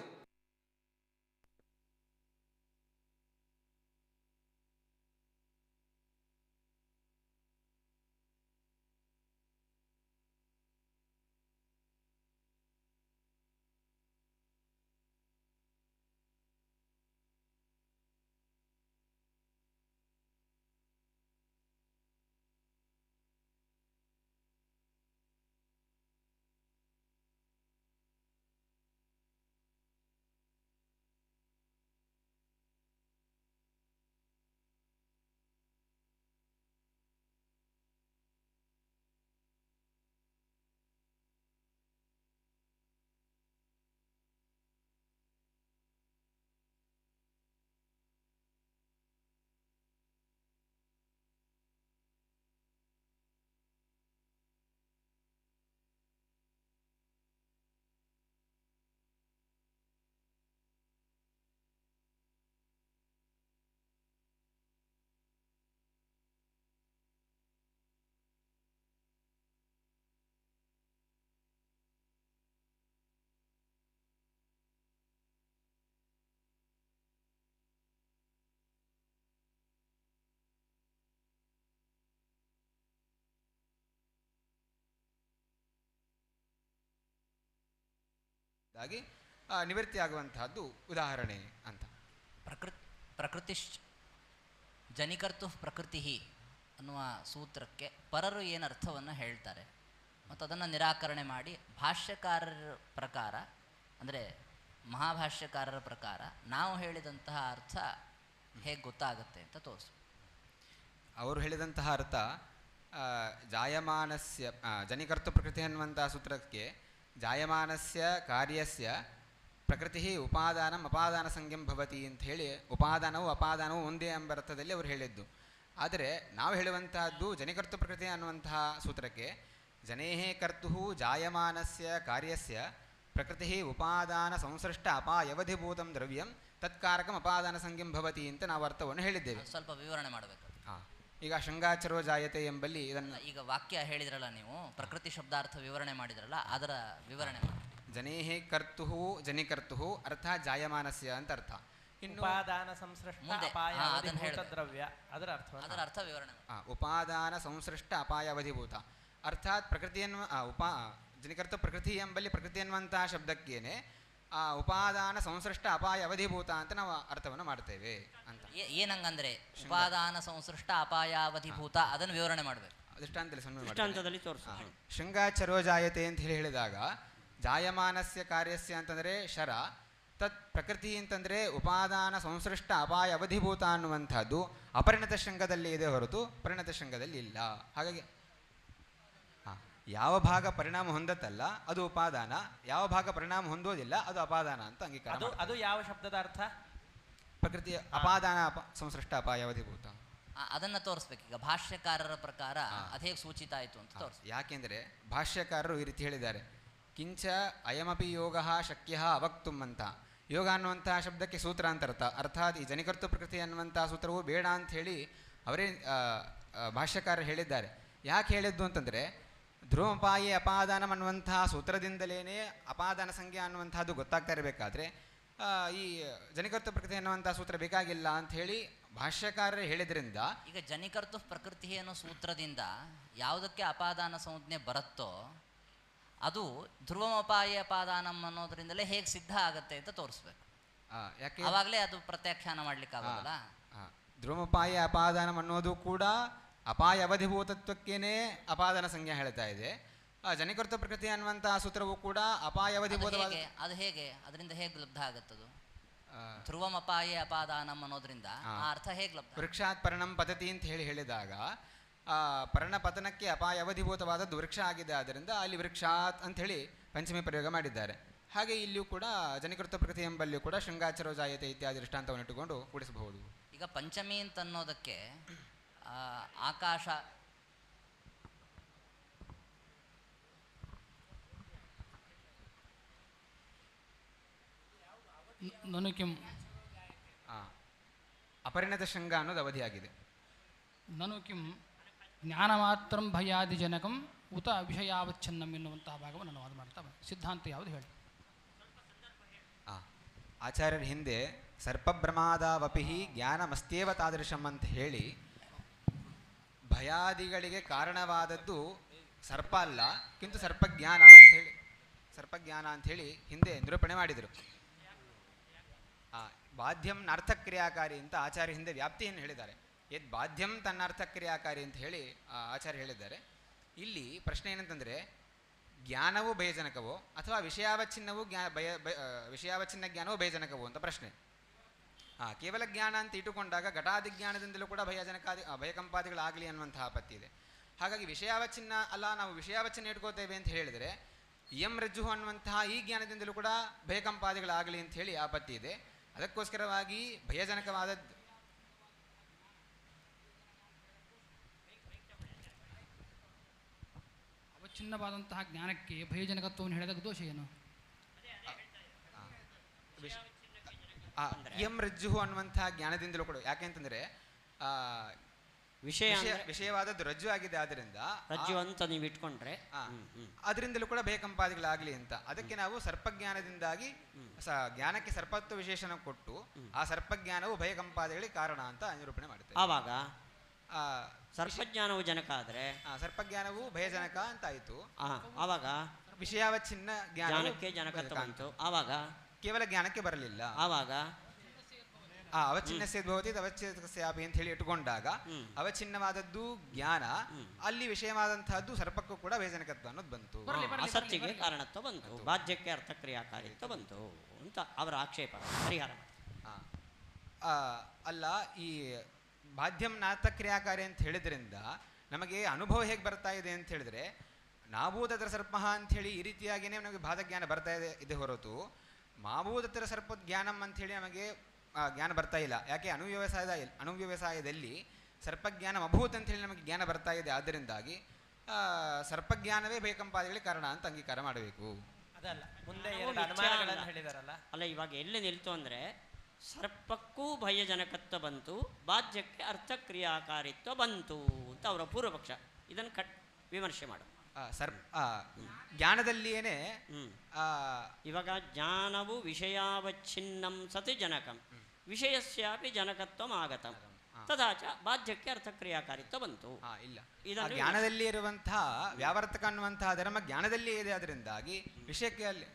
ಆಗಿ ನಿವೃತ್ತಿಯಾಗುವಂತಹದ್ದು ಉದಾಹರಣೆ ಅಂತ. ಪ್ರಕೃತಿಶ್ ಜನಿಕರ್ತು ಪ್ರಕೃತಿ ಅನ್ನುವ ಸೂತ್ರಕ್ಕೆ ಪರರು ಏನು ಅರ್ಥವನ್ನು ಹೇಳ್ತಾರೆ ಮತ್ತು ಅದನ್ನು ನಿರಾಕರಣೆ ಮಾಡಿ ಭಾಷ್ಯಕಾರರ ಪ್ರಕಾರ, ಅಂದರೆ ಮಹಾಭಾಷ್ಯಕಾರರ ಪ್ರಕಾರ ನಾವು ಹೇಳಿದಂತಹ ಅರ್ಥ ಹೇಗೆ ಗೊತ್ತಾಗುತ್ತೆ ಅಂತ ತೋರಿಸು. ಅವರು ಹೇಳಿದಂತಹ ಅರ್ಥ ಜಾಯಮಾನಸ್ಯ ಜನಿಕರ್ತು ಪ್ರಕೃತಿ ಅನ್ನುವಂತಹ ಸೂತ್ರಕ್ಕೆ ಜಾಯಮಾನಸ್ಯ ಕಾರ್ಯಸ್ಯ ಪ್ರಕೃತಿ ಉಪಾದಾನಂ ಅಪಾದಾನ ಸಂಜ್ಞಂ ಭವತಿ ಅಂತ ಹೇಳಿ ಉಪಾದಾನವು ಅಪಾದಾನವು ಒಂದೇ ಎಂಬ ಅರ್ಥದಲ್ಲಿ ಅವರು ಹೇಳಿದ್ದು. ಆದರೆ ನಾವು ಹೇಳುವಂತಹದ್ದು ಜನಿಕರ್ತು ಪ್ರಕೃತಿ ಅನ್ನುವಂತಹ ಸೂತ್ರಕ್ಕೆ ಜನೇಹೇ ಕರ್ತು ಜಾಯಮಾನಸ್ಯ ಕಾರ್ಯಸ್ಯ ಪ್ರಕೃತಿ ಉಪಾದಾನ ಸಂಸೃಷ್ಟ ಅಪಾಯವಧಿಭೂತಂ ದ್ರವ್ಯಂ ತತ್ಕಾರಕಂ ಅಪಾದಾನ ಸಂಜ್ಞಂ ಭವತಿ ಅಂತ ನಾವು ಅರ್ಥವನ್ನು ಹೇಳಿದ್ದೇವೆ. ಸ್ವಲ್ಪ ವಿವರಣೆ ಮಾಡಬೇಕು. ಈಗ ಶೃಂಗಾಚರೋ ಜಾಯತೆ ಎಂಬಲ್ಲಿ ಇದನ್ನು ಈಗ ವಾಕ್ಯ ಹೇಳಿದ್ರಲ್ಲ ನೀವು, ಪ್ರಕೃತಿ ಶಬ್ದಾರ್ಥ ವಿವರಣೆ ಮಾಡಿದ್ರಲ್ಲ, ಅದರ ವಿವರಣೆ ಮಾಡಿ. ಜನೇಹೇ ಕರ್ತು ಜನಿಕರ್ತು ಅರ್ಥಾತ್ ಜಾಯಮಾನಸ್ಯ ಅಂತ ಅರ್ಥ. ಇನ್ನು ಉಪಾದಾನ ಸಂಸೃಷ್ಟ ಅಪಾಯಾವಧಿಭೂತ ದ್ರವ್ಯ ಅದರ ಅರ್ಥ ವಿವರಣೆ. ಉಪಾದಾನ ಸಂಸೃಷ್ಟ ಅಪಾಯಾವಧಿಭೂತ ಅರ್ಥಾತ್ ಪ್ರಕೃತಿಯನ್ನು ಜನಿಕರ್ತು ಪ್ರಕೃತಿ ಎಂಬಲ್ಲಿ ಪ್ರಕೃತಿ ಎನ್ನುವಂತಹ ಶಬ್ದಕ್ಕೇನೆ ಉಪಾದಾನ ಸಂಸೃಷ್ಟ ಅಪಾಯ ಅವಧಿಭೂತ ಅಂತ ನಾವು ಅರ್ಥವನ್ನು ಮಾಡ್ತೇವೆ ಅಂತ. ಏನಂಗಂದ್ರೆ ಉಪಾದಾನ ಸಂಸೃಷ್ಟ ಅಪಾಯಾವಧಿಭೂತ ಅದನ್ನು ವಿವರಣೆ ಮಾಡಬೇಕು. ದೃಷ್ಟಾಂತದಲ್ಲಿ ತೋರಿಸು. ಶೃಂಗಾಚರೋ ಜಾಯತೆ ಅಂತ ಹೇಳಿದಾಗ ಜಾಯಮಾನಸ್ಯ ಕಾರ್ಯಸ್ಯ ಅಂತಂದರೆ ಶರ, ತತ್ ಪ್ರಕೃತಿ ಅಂತಂದರೆ ಉಪಾದಾನ ಸಂಸೃಷ್ಟ ಅಪಾಯ ಅವಧಿಭೂತ ಅನ್ನುವಂಥದ್ದು ಅಪರಿಣತ ಶೃಂಗದಲ್ಲಿ ಇದೆ ಹೊರತು ಪರಿಣತ ಶೃಂಗದಲ್ಲಿ ಇಲ್ಲ. ಹಾಗಾಗಿ ಯಾವ ಭಾಗ ಪರಿಣಾಮ ಹೊಂದತ್ತಲ್ಲ ಅದು ಉಪಾದಾನ, ಯಾವ ಭಾಗ ಪರಿಣಾಮ ಹೊಂದೋದಿಲ್ಲ ಅದು ಅಪಾದಾನ ಅಂತ ಅಂಗೀಕಾರ. ಅದು ಯಾವ ಶಬ್ದದ ಅರ್ಥ? ಪ್ರಕೃತಿಯ ಅಪಾದಾನ ಸಂಸೃಷ್ಟ ಅಪಾಯವಧಿಭೂತ. ಅದನ್ನ ತೋರಿಸ್ಬೇಕು. ಈಗ ಭಾಷ್ಯಕಾರರ ಪ್ರಕಾರ ಅದೇ ಸೂಚಿತ ಆಯಿತು ಅಂತ ತೋರಿಸ್. ಯಾಕೆಂದರೆ ಭಾಷ್ಯಕಾರರು ಈ ರೀತಿ ಹೇಳಿದ್ದಾರೆ, ಕಿಂಚ ಅಯಮಪಿ ಯೋಗ ಶಕ್ಯ ಅವಕ್ತುಂ ಅಂತ. ಯೋಗ ಅನ್ನುವಂತಹ ಶಬ್ದಕ್ಕೆ ಸೂತ್ರ ಅಂತ ಅರ್ಥ. ಅರ್ಥಾತ್ ಈ ಜನಿಕರ್ತು ಪ್ರಕೃತಿ ಅನ್ನುವಂತಹ ಸೂತ್ರವು ಬೇಡ ಅಂತ ಹೇಳಿ ಅವರೇ ಭಾಷ್ಯಕಾರರು ಹೇಳಿದ್ದಾರೆ. ಯಾಕೆ ಹೇಳಿದ್ದು ಅಂತಂದರೆ ಧ್ರುವಪಾಯೇ ಅಪಾದಾನಂ ಅನ್ನುವಂತಹ ಸೂತ್ರದಿಂದಲೇ ಅಪಾದಾನ ಸಂಖ್ಯೆ ಅನ್ನುವಂಥದ್ದು ಗೊತ್ತಾಗ್ತಾ ಇರಬೇಕಾದ್ರೆ ಈ ಜನಿಕರ್ತು ಪ್ರಕೃತಿ ಅನ್ನುವಂತಹ ಸೂತ್ರ ಬೇಕಾಗಿಲ್ಲ ಅಂತ ಹೇಳಿ ಭಾಷ್ಯಕಾರರೇ ಹೇಳಿದ್ರಿಂದ, ಈಗ ಜನಿಕರ್ತು ಪ್ರಕೃತಿ ಅನ್ನೋ ಸೂತ್ರದಿಂದ ಯಾವುದಕ್ಕೆ ಅಪಾದಾನ ಸಂಜ್ಞೆ ಬರುತ್ತೋ ಅದು ಧ್ರುವಮಪಾಯೇ ಅಪಾದಾನಂ ಅನ್ನೋದ್ರಿಂದಲೇ ಹೇಗೆ ಸಿದ್ಧ ಆಗತ್ತೆ ಅಂತ ತೋರಿಸ್ಬೇಕು. ಯಾಕೆ ಆವಾಗಲೇ ಅದು ಪ್ರತ್ಯಾಖ್ಯಾನ ಮಾಡ್ಲಿಕ್ಕೆ ಆಗೋದಲ್ಲ. ಧ್ರುವಮಪಾಯೇ ಅಪಾದಾನಂ ಅನ್ನೋದು ಕೂಡ ಅಪಾಯ ಅವಧಿಭೂತತ್ವಕ್ಕೇನೆ ಅಪಾದಾನ ಸಂಜ್ಞೆ ಹೇಳ್ತಾ ಇದೆ. ಜನಿಕರ್ತು ಪ್ರಕೃತಿ ಅನ್ನುವಂತಹ ಸೂತ್ರವು ಕೂಡ ಅಪಾಯ ಅವಧಿಭೂತವಾದ. ಅದು ಹೇಗೆ ಅದರಿಂದ ಹೇಗೆ ಲಬ್ಧ ಆಗತ್ತದು? ಧ್ರುವಂ ಅಪಾಯೇ ಅಪಾದಾನಂ ಅನ್ನೋದ್ರಿಂದ ಆ ಅರ್ಥ ಹೇಗೆ ಲಬ್ಧ? ವೃಕ್ಷಾತ್ ಪರ್ಣಂ ಪತತಿ ಅಂತ ಹೇಳಿದಾಗ ಪರ್ಣ ಪತನಕ್ಕೆ ಅಪಾಯ ಅವಧಿಭೂತವಾದದ್ದು ವೃಕ್ಷ ಆಗಿದೆ. ಆದ್ದರಿಂದ ಅಲ್ಲಿ ವೃಕ್ಷಾತ್ ಅಂತ ಹೇಳಿ ಪಂಚಮಿ ಪ್ರಯೋಗ ಮಾಡಿದ್ದಾರೆ. ಹಾಗೆ ಇಲ್ಲಿಯೂ ಕೂಡ ಜನಿಕೃತ ಪ್ರಕೃತಿ ಎಂಬಲ್ಲಿಯೂ ಕೂಡ ಶೃಂಗಾಚರೋ ಜಾಯತೆ ಇತ್ಯಾದಿ ದೃಷ್ಟಾಂತವನ್ನು ಇಟ್ಟುಕೊಂಡು ಕೂಡಿಸಬಹುದು. ಈಗ ಪಂಚಮಿ ಅಂತ ಅನ್ನೋದಕ್ಕೆ ಆಕಾಶ ಅಪರಿಣತ ಶೃಂಗ ಅನ್ನೋದು ಅವಧಿಯಾಗಿದೆ. ನನು ಕಿಂ ಜ್ಞಾನ ಮಾತ್ರ ಭಯಾದಿಜನಕಂ ಉತ ವಿಷಯಾವಚ್ಛನ್ನಂ ಎನ್ನುವಂತಹ ಭಾಗವನ್ನು ನಾನು ವಾದ ಮಾಡ್ತಾ ಸಿದ್ಧಾಂತ ಯಾವುದು ಹೇಳಿ. ಆಚಾರ್ಯರ ಹಿಂದೆ ಸರ್ಪಭ್ರಮಾದಾವಪಿ ಜ್ಞಾನಮಸ್ತೇವ ತಾದೃಶಂ ಅಂತ ಹೇಳಿ ಭಯಾದಿಗಳಿಗೆ ಕಾರಣವಾದದ್ದು ಸರ್ಪ ಅಲ್ಲ ಕಿಂತು ಸರ್ಪಜ್ಞಾನ ಅಂಥೇಳಿ ಹಿಂದೆ ನಿರೂಪಣೆ ಮಾಡಿದರು. ಬಾಧ್ಯಂ ನಾರ್ಥಕ್ರಿಯಾಕಾರಿ ಅಂತ ಆಚಾರ್ಯ ಹಿಂದೆ ವ್ಯಾಪ್ತಿಯನ್ನು ಹೇಳಿದ್ದಾರೆ. ಯದ್ ಬಾಧ್ಯಂ ತನ್ನರ್ಥಕ್ರಿಯಾಕಾರಿ ಅಂತ ಹೇಳಿ ಆಚಾರ್ಯ ಹೇಳಿದ್ದಾರೆ. ಇಲ್ಲಿ ಪ್ರಶ್ನೆ ಏನಂತಂದರೆ ಜ್ಞಾನವೂ ಭಯಜನಕವೋ ಅಥವಾ ವಿಷಯಾವಚ್ಛಿನ್ನವೂ ವಿಷಯಾವಚ್ಛಿನ್ನ ಜ್ಞಾನವೂ ಭಯಜನಕವೋ ಅಂತ ಪ್ರಶ್ನೆ. ಕೇವಲ ಜ್ಞಾನ ಅಂತ ಇಟ್ಟುಕೊಂಡಾಗ ಘಟಾದಿ ಜ್ಞಾನದಿಂದಲೂ ಕೂಡ ಭಯಕಂಪಾದಿಗಳಾಗಲಿ ಅನ್ನುವಂತಹ ಆಪತ್ತಿ ಇದೆ. ಹಾಗಾಗಿ ವಿಷಯಾವಚ್ಛಿನ್ನ ಅಲ್ಲ, ನಾವು ವಿಷಯಾವಚ್ಛಿನ್ನ ಇಟ್ಕೋತೇವೆ ಅಂತ ಹೇಳಿದರೆ ಇಯಂ ರಜ್ಜು ಅನ್ನುವಂತಹ ಈ ಜ್ಞಾನದಿಂದಲೂ ಕೂಡ ಭಯಕಂಪಾದಿಗಳಾಗಲಿ ಅಂತ ಹೇಳಿ ಆಪತ್ತಿ ಇದೆ. ಅದಕ್ಕೋಸ್ಕರವಾಗಿ ಭಯಜನಕವಾದ ಅವಚ್ಛಿನ್ನವಾದಂತಹ ಜ್ಞಾನಕ್ಕೆ ಭಯಜನಕತ್ವವನ್ನು ಹೇಳಿದಾಗ ದೋಷ ಏನು? ಇಯಂ ರಜ್ಜು ಅನ್ನುವಂತಹ ಜ್ಞಾನದಿಂದಲೂ ಕೂಡ, ಯಾಕೆಂತಂದ್ರೆ ವಿಷಯವಾದದ್ದು ರಜ್ಜು ಆಗಿದೆ, ಆದ್ದರಿಂದ ರಜ್ಜು ಅಂತ ನೀವು ಇಟ್ಕೊಂಡ್ರೆ ಅದರಿಂದಲೂ ಕೂಡ ಭಯಕಂಪಾದಿಗಳಾಗಲಿ ಅಂತ. ಅದಕ್ಕೆ ನಾವು ಸರ್ಪಜ್ಞಾನದಿಂದಾಗಿ ಜ್ಞಾನಕ್ಕೆ ಸರ್ಪತ್ವ ವಿಶೇಷಣ ಕೊಟ್ಟು ಆ ಸರ್ಪಜ್ಞಾನವು ಭಯಕಂಪಾದಿಗಳಿಗೆ ಕಾರಣ ಅಂತ ನಿರೂಪಣೆ ಮಾಡುತ್ತೇವೆ. ಆವಾಗ ಸರ್ಪಜ್ಞಾನವು ಜನಕ ಆದರೆ ಸರ್ಪಜ್ಞಾನವು ಭಯಜನಕ ಅಂತ ಆಯಿತು. ಆವಾಗ ವಿಷಯಾವಚ್ಛಿನ್ನ ಜ್ಞಾನಕ್ಕೆ ಜನಕತ್ವ ಬಂತು. ಆವಾಗ ಕೇವಲ ಜ್ಞಾನಕ್ಕೆ ಬರಲಿಲ್ಲ. ಆವಾಗ ಅವಚ್ಛಿನ್ನಸ್ಯ ಭವತಿ ಅವಚ್ಛೇದಕಸ್ಯಾಪಿ ಅಂತ ಹೇಳಿ ಇಟ್ಟುಕೊಂಡಾಗ ಅವಚ್ಛಿನ್ನವಾದದ್ದು ಜ್ಞಾನ, ಅಲ್ಲಿ ವಿಷಯವಾದಂತಹದ್ದು ಸರ್ಪಕ್ಕೂ ಕೂಡ ಭಯಜನಕತ್ವ ಅನ್ನೋದು ಬಂತು. ಅಸತ್ತಿಗೆ ಕಾರಣತ್ವ ಬಂತು, ಬಾಧ್ಯಕ್ಕೆ ಅರ್ಥಕ್ರಿಯಾಕಾರಿತ್ವ ಬಂತು ಅಂತ ಅವರ ಆಕ್ಷೇಪ. ಪರಿಹಾರ ಅಲ್ಲ, ಈ ಬಾಧ್ಯಂ ನಾರ್ಥಕ್ರಿಯಾಕಾರಿ ಅಂತ ಹೇಳಿದ್ರಿಂದ ನಮಗೆ ಅನುಭವ ಹೇಗೆ ಬರ್ತಾ ಇದೆ ಅಂತ ಹೇಳಿದ್ರೆ, ನಾಭೂತತರ ಸರ್ಪಃ ಅಂಥೇಳಿ ಈ ರೀತಿಯಾಗಿಯೇ ನಮಗೆ ಬಾಧಜ್ಞಾನ ಬರ್ತಾ ಇದೆ ಹೊರತು ಮಾಭೂತತರ ಸರ್ಪ ಜ್ಞಾನಂ ಅಂಥೇಳಿ ನಮಗೆ ಜ್ಞಾನ ಬರ್ತಾ ಇಲ್ಲ. ಯಾಕೆ? ಅನುವ್ಯವಸಾಯದಲ್ಲಿ ಸರ್ಪಜ್ಞಾನ ಅಭೂತ್ ಅಂತೇಳಿ ನಮಗೆ ಜ್ಞಾನ ಬರ್ತಾ ಇದೆ. ಆದ್ದರಿಂದಾಗಿ ಸರ್ಪಜ್ಞಾನವೇ ಭಯಕಂಪಾದಿಗಳಿಗೆ ಕಾರಣ ಅಂತ ಅಂಗೀಕಾರ ಮಾಡಬೇಕು. ಅದಲ್ಲ, ಮುಂದೆ ಎರಡು ಅನುಮಾನಗಳನ್ನು ಹೇಳಿದಾರಲ್ಲ. ಅಲ್ಲ, ಇವಾಗ ಎಲ್ಲಿ ನಿಲ್ತು ಅಂದರೆ ಸರ್ಪಕ್ಕೂ ಭಯಜನಕತ್ವ ಬಂತು, ಬಾಧ್ಯಕ್ಕೆ ಅರ್ಥಕ್ರಿಯಾಕಾರಿತ್ವ ಬಂತು ಅಂತ ಅವರ ಪೂರ್ವಪಕ್ಷ. ಇದನ್ನು ವಿಮರ್ಶೆ ಮಾಡು. ಜ್ಞಾನದಲ್ಲಿಯೇನೆ ಇವಾಗ ಜ್ಞಾನವು ವಿಷಯಾವಚ್ಛಿನ್ನಂ ಸತಿ ಜನಕಂ ವಿಷಯಸ್ಯಾಪಿ ಜನಕತ್ವಂ ಆಗತಂ ತದಾಚ ಬಾಧ್ಯಕ್ಕೆ ಅರ್ಥಕ್ರಿಯಾಕಾರಿತ್ವ ಬಂತು. ಇಲ್ಲ, ಜ್ಞಾನದಲ್ಲಿ ಇರುವಂತಹ ವ್ಯಾವರ್ತಕ ಅನ್ನುವಂತಹ ಧರ್ಮ ಜ್ಞಾನದಲ್ಲಿ ಇದೆ. ಅದರಿಂದಾಗಿ ವಿಷಯಕ್ಕೆ ಅಲ್ಲಿ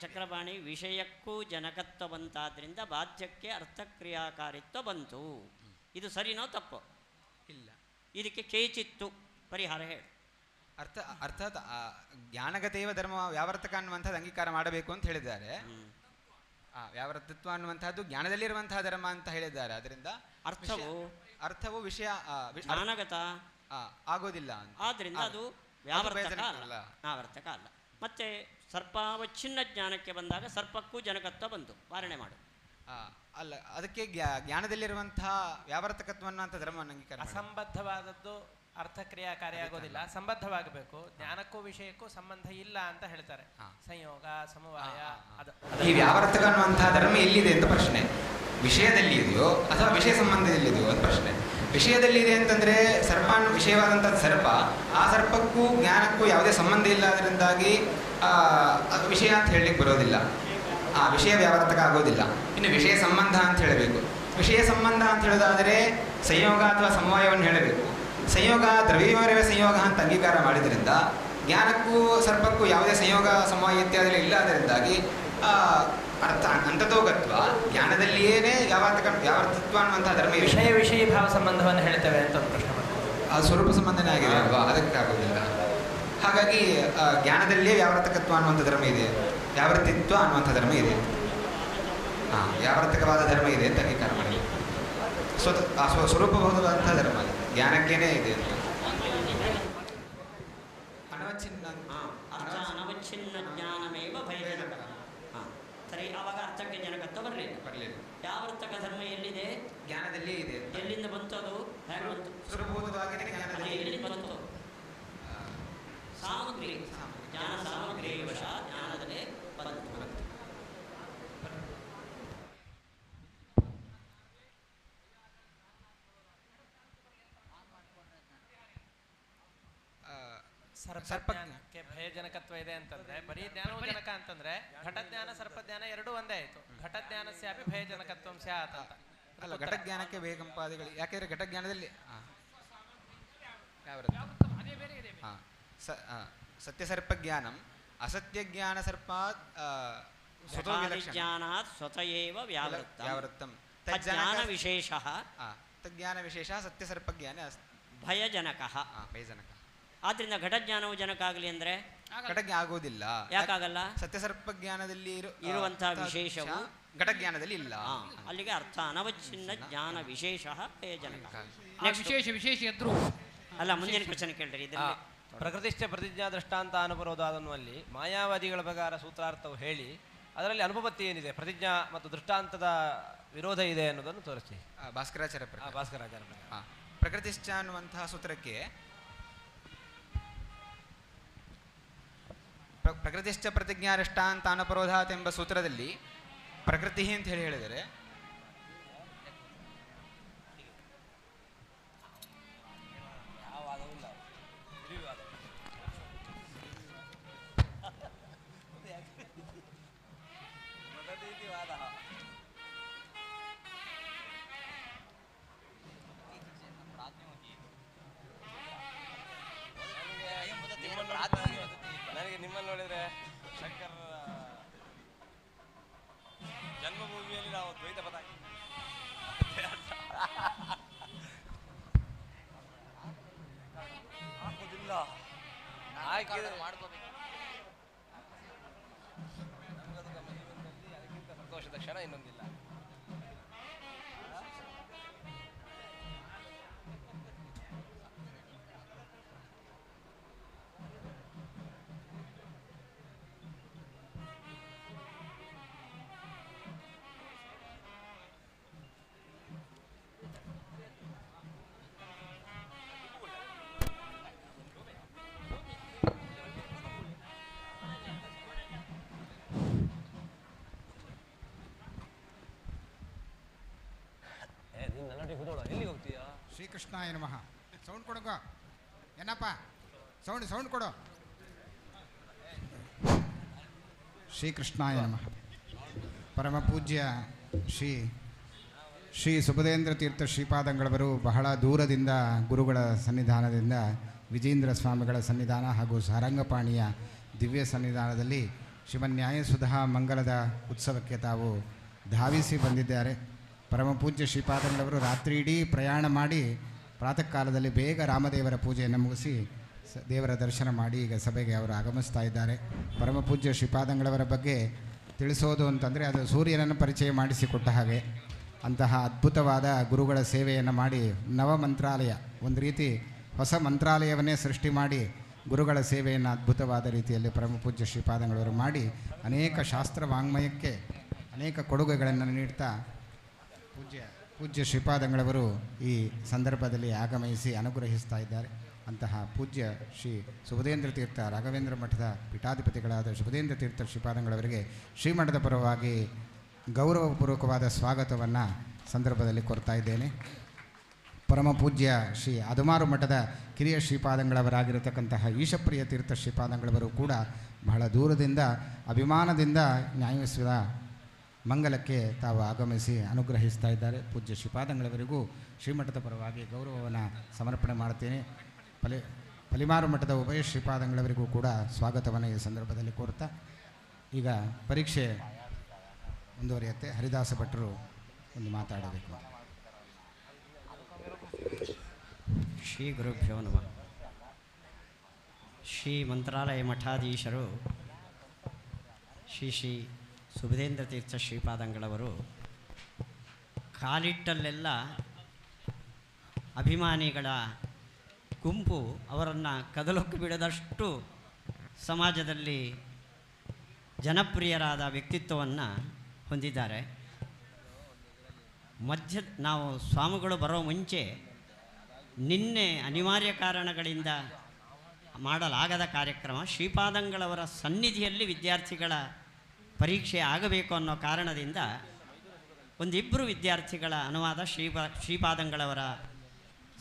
ಚಕ್ರಪಾಣಿ ವಿಷಯಕ್ಕೂ ಜನಕತ್ವ ಬಂತಾದ್ರಿಂದ ಬಾಧ್ಯಕ್ಕೆ ಅರ್ಥಕ್ರಿಯಾಕಾರಿತ್ವ ಬಂತು. ಇದು ಸರಿನೋ ತಪ್ಪು? ಇಲ್ಲ, ಇದಕ್ಕೆ ಕೇಚಿತ್ತು ಪರಿಹಾರ ಹೇಳಿ. ಅರ್ಥಾತ್ ಜ್ಞಾನಗತೇವ ಧರ್ಮ ವ್ಯಾವರ್ತಕ ಅನ್ನುವಂಥದ್ದು ಅಂಗೀಕಾರ ಮಾಡಬೇಕು ಅಂತ ಹೇಳಿದ್ದಾರೆ. ವ್ಯಾವರ್ತತ್ವ ಅನ್ನುವಂಥದ್ದು ಜ್ಞಾನದಲ್ಲಿರುವಂತಹ ಧರ್ಮ ಅಂತ ಹೇಳಿದ್ದಾರೆ. ಅದರಿಂದ ಅರ್ಥವು ವಿಷಯ ಜ್ಞಾನಗತ ಆಗೋದಿಲ್ಲ. ಆದ್ರಿಂದ ಅದು ವ್ಯಾವರ್ತಕ ಅಲ್ಲ. ಮತ್ತೆ ಸರ್ಪಾವಚ್ಛಿನ್ನ ಜ್ಞಾನಕ್ಕೆ ಬಂದಾಗ ಸರ್ಪಕ್ಕೂ ಜನಕತ್ವ ಬಂತು. ವಾರಣೆ ಮಾಡು. ಅಲ್ಲ, ಅದಕ್ಕೆ ಜ್ಞಾನದಲ್ಲಿರುವಂತಹ ವ್ಯಾವರ್ತಕತ್ವ ಅನ್ನುವಂಥ ಧರ್ಮವನ್ನು ಅಂಗೀಕಾರ. ಅಸಂಬದ್ಧವಾದದ್ದು ಅರ್ಥಕ್ರಿಯಾಕಾರಿ ಆಗೋದಿಲ್ಲ, ಸಂಬದ್ಧವಾಗಬೇಕು. ಜ್ಞಾನಕ್ಕೂ ವಿಷಯಕ್ಕೂ ಸಂಬಂಧ ಇಲ್ಲ ಅಂತ ಹೇಳ್ತಾರೆ. ಸಂಯೋಗ, ಸಮವಾಯ. ಈ ವ್ಯಾವರ್ತಕ ಅನ್ನುವಂತಹ ಧರ್ಮ ಎಲ್ಲಿದೆ ಅಂತ ಪ್ರಶ್ನೆ. ವಿಷಯದಲ್ಲಿ ಇದೆಯೋ ಅಥವಾ ವಿಷಯ ಸಂಬಂಧದಲ್ಲಿದೆಯೋ ಅಂತ ಪ್ರಶ್ನೆ. ವಿಷಯದಲ್ಲಿ ಇದೆ ಅಂತಂದ್ರೆ ಸರ್ಪ ವಿಷಯವಾದಂತಹ ಸರ್ಪ, ಆ ಸರ್ಪಕ್ಕೂ ಜ್ಞಾನಕ್ಕೂ ಯಾವುದೇ ಸಂಬಂಧ ಇಲ್ಲ. ಅದರಿಂದಾಗಿ ಅದು ವಿಷಯ ಅಂತ ಹೇಳಲಿಕ್ಕೆ ಬರೋದಿಲ್ಲ. ಆ ವಿಷಯ ವ್ಯಾವರ್ತಕ ಆಗೋದಿಲ್ಲ. ಇನ್ನು ವಿಷಯ ಸಂಬಂಧ ಅಂತ ಹೇಳಬೇಕು. ವಿಷಯ ಸಂಬಂಧ ಅಂತ ಹೇಳೋದಾದರೆ ಸಂಯೋಗ ಅಥವಾ ಸಮವಾಯವನ್ನು ಹೇಳಬೇಕು. ಸಂಯೋಗ ದ್ರವ್ಯವೇ ಸಂಯೋಗ ಅಂತ ಅಂಗೀಕಾರ ಮಾಡಿದ್ರಿಂದ ಜ್ಞಾನಕ್ಕೂ ಸರ್ಪಕ್ಕೂ ಯಾವುದೇ ಸಂಯೋಗ ಸಮವಾಯ ಇತ್ಯಾದಿ ಇಲ್ಲ. ಅದರಿಂದಾಗಿ ಅರ್ಥ ಅಂತತೋಗತ್ವ ಜ್ಞಾನದಲ್ಲಿಯೇ ವ್ಯಾವರ್ತತ್ವ ಅನ್ನುವಂತಹ ಧರ್ಮ. ವಿಷಯ ಭಾವ ಸಂಬಂಧವನ್ನು ಹೇಳ್ತೇವೆ ಅಂತ ಪ್ರಶ್ನೆ ಅದು ಸ್ವರೂಪ ಸಂಬಂಧನೇ ಆಗಿದೆ ಅಲ್ವಾ? ಅದಕ್ಕೆ ಆಗೋದಿಲ್ಲ. ಹಾಗಾಗಿ ಜ್ಞಾನದಲ್ಲಿಯೇ ವ್ಯಾವರ್ತಕತ್ವ ಅನ್ನುವಂಥ ಧರ್ಮ ಇದೆ, ವ್ಯಾವರ್ತಿತ್ವ ಅನ್ನುವಂಥ ಧರ್ಮ ಇದೆ. ವ್ಯಾವರ್ತಕವಾದ ಧರ್ಮ ಇದೆ ಅಂತ ಅಂಗೀಕಾರ ಮಾಡಿ ಸ್ವರೂಪಬಹುದಾದಂತಹ ಧರ್ಮ ಜ್ಞಾನಕ್ಕೇನೆ ಇದೆ ಅಂತ. ಅನವಚ್ಛಿನ್ನ ಜ್ಞಾನಮೇವ ಭಯಜನಕ. ಸರಿ, ಆವಾಗ ಅರ್ಥಕ್ಕೆ ಜನಕತ್ವ ಬರಲಿಲ್ಲ. ವ್ಯಾವರ್ತಕ ಧರ್ಮ ಎಲ್ಲಿದೆ? ಜ್ಞಾನದಲ್ಲಿಯೇ ಇದೆ. ಎಲ್ಲಿಂದ ಬಂತು ಅದು? ಹೇಗೆ ಬಂತು? ಸ್ವರೂಪಬಹುದಾಗಿದೆ ಜ್ಞಾನದಲ್ಲಿ. ಎಲ್ಲಿಂದ ಬಂತು? ಸಾಮಗ್ರಿ, ಜ್ಞಾನ ಸಾಮಗ್ರಿ ವಶ ಜ್ಞಾನದಲ್ಲೇ ಬಂತು. ಸರ್ಪಜ್ಞಾನಕ್ಕೆ ಭಯಜನಕತ್ವ ಇದೆ ಅಂತಂದ್ರೆ ಬರೀ ಜ್ಞಾನವು ಜನಕ ಅಂತಂದ್ರೆ ಘಟಜ್ಞಾನ ಸರ್ಪಜ್ಞಾನ ಎರಡೂ ಒಂದೇ ಆಯ್ತು. ಘಟಜ್ಞಾನಸ್ಯಾಪಿ ಭಯಜನಕತ್ವಂ ಸ್ಯಾತ್ ಅಂತ. ಅಲ್ಲ, ಘಟಜ್ಞಾನಕ್ಕೆ ಭಯಕಂಪಾದಿಗಳು. ಯಾಕೆಂದ್ರೆ ಘಟಜ್ಞಾನದಲ್ಲಿ ಸತ್ಯಸರ್ಪಜ್ಞಾನಂ ಅಸತ್ಯಜ್ಞಾನ ಸರ್ಪಾತ್ ಜ್ಞಾನಾತ್ ಸ್ವತಯೇವ ವ್ಯಾವೃತ್ತಂ ತಜ್ಞಾನ ವಿಶೇಷಃ ತಜ್ಞಾನ ವಿಶೇಷ ಸತ್ಯಸರ್ಪಜ್ಞಾನ ಭಯಜನಕಃ. ಭಯಜನಕ. ಆದ್ರಿಂದ ಘಟಜ್ಞಾನವು ಜನಕ ಆಗಲಿ ಅಂದ್ರೆ ಘಟಜ್ಞಾನ ಆಗೋದಿಲ್ಲ. ಯಾಕಾಗಲ್ಲ? ಸತ್ಯಸರ್ಪಜ್ಞಾನದಲ್ಲಿ ಇರುವಂತಹ ವಿಶೇಷವು ಘಟಜ್ಞಾನದಲ್ಲಿ ಇಲ್ಲ. ಅಲ್ಲಿಗೆ ಅರ್ಥ ಅನವಚ್ಛಿನ್ನ ಜ್ಞಾನ ವಿಶೇಷ ಭಯಜನಕ. ವಿಶೇಷ ಎದ್ರು ಅಲ್ಲ, ಮುಂದಿನ ಪ್ರಶ್ನೆ ಕೇಳ್ರಿ. ಪ್ರಕೃತಿಶ್ಚ ಪ್ರತಿಜ್ಞಾ ದೃಷ್ಟಾಂತ ಅನುಪರೋಧ ಅನ್ನುವಲ್ಲಿ ಮಾಯಾವಾದಿಗಳ ಪ್ರಕಾರ ಸೂತ್ರಾರ್ಥವು ಹೇಳಿ ಅದರಲ್ಲಿ ಅನುಪಪತ್ತಿ ಏನಿದೆ, ಪ್ರತಿಜ್ಞಾ ಮತ್ತು ದೃಷ್ಟಾಂತದ ವಿರೋಧ ಇದೆ ಅನ್ನೋದನ್ನು ತೋರಿಸಿ. ಭಾಸ್ಕರಾಚಾರ್ಯ ಪ್ರಕೃತಿಶ್ಚ ಅನ್ನುವಂತಹ ಸೂತ್ರಕ್ಕೆ ಪ್ರಕೃತಿಶ್ಚ ಪ್ರತಿಜ್ಞಾ ದೃಷ್ಟಾಂತ ಅನುಪರೋಧಾತ್ ಎಂಬ ಸೂತ್ರದಲ್ಲಿ ಪ್ರಕೃತಿ ಅಂತ ಹೇಳಿದರೆ ದ್ವೈತ ಪದ ಆಗುದಿಲ್ಲ. ಅದಕ್ಕಿಂತ ಸಂತೋಷದ ಕ್ಷಣ ಇನ್ನೊಂದಿಲ್ಲ. ಎಲ್ಲಿಗೆ ಹೋಗ್ತೀಯಾ? ಶ್ರೀಕೃಷ್ಣಾಯ ನಮಃ. ಸೌಂಡ್ ಕೊಡಗ ಏನಪ್ಪ, ಸೌಂಡ್ ಕೊಡು. ಶ್ರೀಕೃಷ್ಣಾಯ ನಮಃ. ಪರಮ ಪೂಜ್ಯ ಶ್ರೀ ಸುಬುಧೇಂದ್ರ ತೀರ್ಥ ಶ್ರೀಪಾದಂಗಳವರು ಬಹಳ ದೂರದಿಂದ ಗುರುಗಳ ಸನ್ನಿಧಾನದಿಂದ ವಿಜೇಂದ್ರ ಸ್ವಾಮಿಗಳ ಸನ್ನಿಧಾನ ಹಾಗೂ ಸಾರಂಗಪಾಣಿಯ ದಿವ್ಯ ಸನ್ನಿಧಾನದಲ್ಲಿ ಶ್ರೀಮನ್ಯಾಯಸುಧಾ ಮಂಗಲದ ಉತ್ಸವಕ್ಕೆ ತಾವು ಧಾವಿಸಿ ಬಂದಿದ್ದಾರೆ. ಪರಮ ಪೂಜ್ಯ ಶ್ರೀಪಾದಂಗಳವರು ರಾತ್ರಿ ಇಡೀ ಪ್ರಯಾಣ ಮಾಡಿ ಪ್ರಾತಃ ಕಾಲದಲ್ಲಿ ಬೇಗ ರಾಮದೇವರ ಪೂಜೆಯನ್ನು ಮುಗಿಸಿ ದೇವರ ದರ್ಶನ ಮಾಡಿ ಈಗ ಸಭೆಗೆ ಅವರು ಆಗಮಿಸ್ತಾ ಇದ್ದಾರೆ. ಪರಮ ಪೂಜ್ಯ ಶ್ರೀಪಾದಂಗಳವರ ಬಗ್ಗೆ ತಿಳಿಸೋದು ಅಂತಂದರೆ ಅದು ಸೂರ್ಯನನ್ನು ಪರಿಚಯ ಮಾಡಿಸಿಕೊಟ್ಟ ಹಾಗೆ. ಅಂತಹ ಅದ್ಭುತವಾದ ಗುರುಗಳ ಸೇವೆಯನ್ನು ಮಾಡಿ ನವ ಮಂತ್ರಾಲಯ, ಒಂದು ರೀತಿ ಹೊಸ ಮಂತ್ರಾಲಯವನ್ನೇ ಸೃಷ್ಟಿ ಮಾಡಿ ಗುರುಗಳ ಸೇವೆಯನ್ನು ಅದ್ಭುತವಾದ ರೀತಿಯಲ್ಲಿ ಪರಮ ಪೂಜ್ಯ ಶ್ರೀಪಾದಂಗಳವರು ಮಾಡಿ ಅನೇಕ ಶಾಸ್ತ್ರ ವಾಂಗ್ಮಯಕ್ಕೆ ಅನೇಕ ಕೊಡುಗೆಗಳನ್ನು ನೀಡ್ತಾ ಪೂಜ್ಯ ಶ್ರೀಪಾದಂಗಳವರು ಈ ಸಂದರ್ಭದಲ್ಲಿ ಆಗಮಿಸಿ ಅನುಗ್ರಹಿಸ್ತಾ ಇದ್ದಾರೆ. ಅಂತಹ ಪೂಜ್ಯ ಶ್ರೀ ಸುಬುಧೇಂದ್ರ ತೀರ್ಥ ರಾಘವೇಂದ್ರ ಮಠದ ಪೀಠಾಧಿಪತಿಗಳಾದ ಸುಬುಧೇಂದ್ರ ತೀರ್ಥ ಶ್ರೀಪಾದಂಗಳವರಿಗೆ ಶ್ರೀಮಠದ ಪರವಾಗಿ ಗೌರವಪೂರ್ವಕವಾದ ಸ್ವಾಗತವನ್ನು ಸಂದರ್ಭದಲ್ಲಿ ಕೊಡ್ತಾ ಇದ್ದೇನೆ. ಪರಮ ಪೂಜ್ಯ ಶ್ರೀ ಅದಮಾರು ಮಠದ ಕಿರಿಯ ಶ್ರೀಪಾದಂಗಳವರಾಗಿರತಕ್ಕಂತಹ ಈಶಪ್ರಿಯ ತೀರ್ಥ ಶ್ರೀಪಾದಂಗಳವರು ಕೂಡ ಬಹಳ ದೂರದಿಂದ ಅಭಿಮಾನದಿಂದ ನ್ಯಾಯಸುಧಾ ಮಂಗಲಕ್ಕೆ ತಾವು ಆಗಮಿಸಿ ಅನುಗ್ರಹಿಸ್ತಾ ಇದ್ದಾರೆ. ಪೂಜ್ಯ ಶ್ರೀಪಾದಂಗಳವರಿಗೂ ಶ್ರೀಮಠದ ಪರವಾಗಿ ಗೌರವವನ್ನು ಸಮರ್ಪಣೆ ಮಾಡುತ್ತೇನೆ. ಪಲಿಮಾರು ಮಠದ ಉಭಯ ಶ್ರೀಪಾದಂಗಳವರಿಗೂ ಕೂಡ ಸ್ವಾಗತವನ್ನು ಈ ಸಂದರ್ಭದಲ್ಲಿ ಕೋರ್ತಾ ಈಗ ಪರೀಕ್ಷೆ ಮುಂದುವರಿಯುತ್ತೆ. ಹರಿದಾಸ ಭಟ್ರು ಒಂದು ಮಾತಾಡಬೇಕು. ಶ್ರೀ ಗುರುಭ್ಯೋ ನಮಃ. ಶ್ರೀ ಮಂತ್ರಾಲಯ ಮಠಾಧೀಶರು ಶ್ರೀ ಸುಬುಧೇಂದ್ರ ತೀರ್ಥ ಶ್ರೀಪಾದಂಗಳವರು ಕಾಲಿಟ್ಟಲ್ಲೆಲ್ಲ ಅಭಿಮಾನಿಗಳ ಗುಂಪು ಅವರನ್ನು ಕದಲೊಕ್ಕು ಬಿಡದಷ್ಟು ಸಮಾಜದಲ್ಲಿ ಜನಪ್ರಿಯರಾದ ವ್ಯಕ್ತಿತ್ವವನ್ನು ಹೊಂದಿದ್ದಾರೆ. ನಾವು ಸ್ವಾಮಿಗಳು ಬರೋ ಮುಂಚೆ ನಿನ್ನೆ ಅನಿವಾರ್ಯ ಕಾರಣಗಳಿಂದ ಮಾಡಲಾಗದ ಕಾರ್ಯಕ್ರಮ ಶ್ರೀಪಾದಂಗಳವರ ಸನ್ನಿಧಿಯಲ್ಲಿ ವಿದ್ಯಾರ್ಥಿಗಳ ಪರೀಕ್ಷೆ ಆಗಬೇಕು ಅನ್ನೋ ಕಾರಣದಿಂದ ಒಂದಿಬ್ಬರು ವಿದ್ಯಾರ್ಥಿಗಳ ಅನುವಾದ ಶ್ರೀಪಾದಂಗಳವರ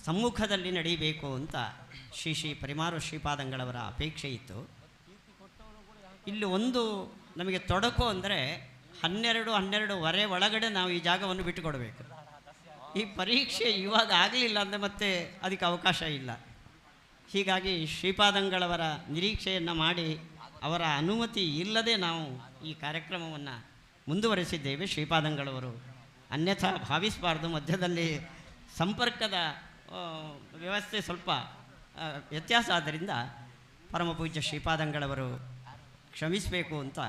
ಸಮ್ಮುಖದಲ್ಲಿ ನಡೀಬೇಕು ಅಂತ ಶ್ರೀ ಪರಿಮಾರು ಶ್ರೀಪಾದಂಗಳವರ ಅಪೇಕ್ಷೆ ಇತ್ತು. ಇಲ್ಲಿ ಒಂದು ನಮಗೆ ತೊಡಕು ಅಂದರೆ 12:30 ಒಳಗಡೆ ನಾವು ಈ ಜಾಗವನ್ನು ಬಿಟ್ಟುಕೊಡಬೇಕು. ಈ ಪರೀಕ್ಷೆ ಇವಾಗ ಆಗಲಿಲ್ಲ ಅಂದರೆ ಮತ್ತೆ ಅದಕ್ಕೆ ಅವಕಾಶ ಇಲ್ಲ. ಹೀಗಾಗಿ ಶ್ರೀಪಾದಂಗಳವರ ನಿರೀಕ್ಷೆಯನ್ನು ಮಾಡಿ ಅವರ ಅನುಮತಿ ಇಲ್ಲದೆ ನಾವು ಈ ಕಾರ್ಯಕ್ರಮವನ್ನು ಮುಂದುವರೆಸಿದ್ದೇವೆ. ಶ್ರೀಪಾದಂಗಳವರು ಅನ್ಯಥಾ ಭಾವಿಸಬಾರ್ದು. ಮಧ್ಯದಲ್ಲಿ ಸಂಪರ್ಕದ ವ್ಯವಸ್ಥೆ ಸ್ವಲ್ಪ ವ್ಯತ್ಯಾಸ ಆದ್ದರಿಂದ ಪರಮ ಪೂಜ್ಯ ಶ್ರೀಪಾದಂಗಳವರು ಕ್ಷಮಿಸಬೇಕು ಅಂತ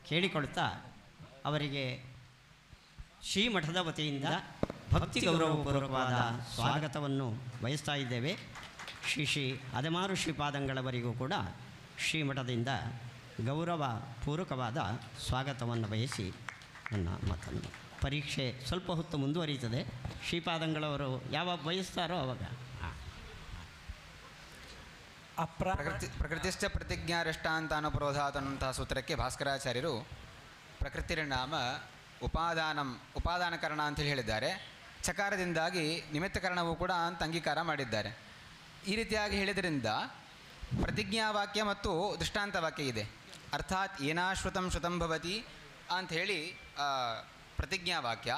ಕೇಳಿಕೊಳ್ತಾ ಅವರಿಗೆ ಶ್ರೀಮಠದ ವತಿಯಿಂದ ಭಕ್ತಿ ಗೌರವಪೂರ್ವಕವಾದ ಸ್ವಾಗತವನ್ನು ಬಯಸ್ತಾ ಇದ್ದೇವೆ. ಶ್ರೀ ಅದಮಾರು ಶ್ರೀಪಾದಂಗಳವರಿಗೂ ಕೂಡ ಶ್ರೀಮಠದಿಂದ ಗೌರವಪೂರ್ವಕವಾದ ಸ್ವಾಗತವನ್ನು ಬಯಸಿ ನನ್ನ ಮಾತನ್ನು ಪರೀಕ್ಷೆ ಸ್ವಲ್ಪ ಹೊತ್ತು ಮುಂದುವರಿಯುತ್ತದೆ. ಶ್ರೀಪಾದಂಗಳವರು ಯಾವಾಗ ಬಯಸ್ತಾರೋ ಆವಾಗ. ಪ್ರಕೃತಿಶ್ಚ ಪ್ರತಿಜ್ಞಾರಿಷ್ಟಾಂತ ಅನುಪ್ರೋಧಾತ್ ಅನ್ನುವಂತಹ ಸೂತ್ರಕ್ಕೆ ಭಾಸ್ಕರಾಚಾರ್ಯರು ಪ್ರಕೃತಿರ್ನಾಮ ಉಪಾದಾನಕರಣ ಅಂತೇಳಿ ಹೇಳಿದ್ದಾರೆ. ಚಕಾರದಿಂದಾಗಿ ನಿಮಿತ್ತಕರಣವೂ ಕೂಡ ಅಂತ ಅಂಗೀಕಾರ ಮಾಡಿದ್ದಾರೆ. ಈ ರೀತಿಯಾಗಿ ಹೇಳಿದ್ರಿಂದ ಪ್ರತಿಜ್ಞಾವಾಕ್ಯ ಮತ್ತು ದೃಷ್ಟಾಂತ ವಾಕ್ಯ ಇದೆ. ಅರ್ಥಾತ್ ಏನಾಶ್ರುತಂ ಶ್ರುತಂ ಭವತಿ ಅಂಥೇಳಿ ಪ್ರತಿಜ್ಞಾವಾಕ್ಯ,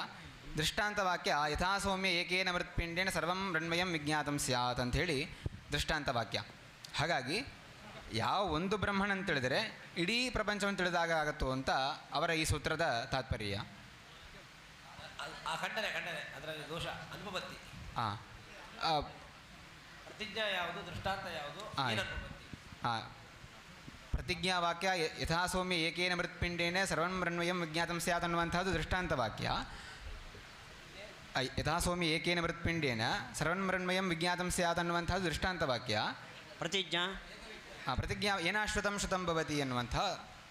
ದೃಷ್ಟಾಂತವಾಕ್ಯ ಯಥಾ ಸೌಮ್ಯ ಏಕೇನ ಮೃತ್ಪಿಂಡೇನ ಸರ್ವಂ ಮೃಣ್ಮಯಂ ವಿಜ್ಞಾತಂ ಸ್ಯಾತ್ ಅಂಥೇಳಿ ದೃಷ್ಟಾಂತವಾಕ್ಯ. ಹಾಗಾಗಿ ಯಾವ ಒಂದು ಬ್ರಹ್ಮಣ ಅಂತೇಳಿದರೆ ಇಡೀ ಪ್ರಪಂಚವನ್ನು ತಿಳಿದಾಗ ಆಗುತ್ತೋ ಅಂತ ಅವರ ಈ ಸೂತ್ರದ ತಾತ್ಪರ್ಯ. ಖಂಡನೆ ಅದರಲ್ಲಿ ದೋಷ ಅನುಪಪತ್ತಿ. ಹಾಂ ಪ್ರತಿಜ್ಞಾ ಯಾವುದು, ದೃಷ್ಟಾಂತ ಯಾವುದು, ಏನು ಅನುಪಪತ್ತಿ? ಹಾಂ ಪ್ರತಿಜ್ಞಾ ವಾಕ್ಯ ಯಥಾ ಸೌಮ್ಯ ಏಕೇನ ಮೃತ್ಪಿಂಡೇನ ಸರ್ವಂ ಮೃಣ್ಮಯಂ ವಿಜ್ಞಾತಂ ಸ್ಯಾತ್ ಅನ್ನುವಂಥದ್ದು ದೃಷ್ಟಾಂತ ವಾಕ್ಯ. ಯಥಾ ಸೌಮ್ಯ ಏಕೇನ ಮೃತ್ಪಿಂಡೇನ ಸರ್ವಂ ಮೃಣ್ಮಯಂ ವಿಜ್ಞಾತಂ ಸ್ಯಾತ್ ಅನ್ನುವಂಥದ್ದು ದೃಷ್ಟಾಂತ ವಾಕ್ಯ. ಪ್ರತಿಜ್ಞಾ ಪ್ರತಿಜ್ಞಾ ಏನಾಶ್ರುತಂ ಶ್ರುತಂ ಭವತಿ ಅನ್ನುವಂಥ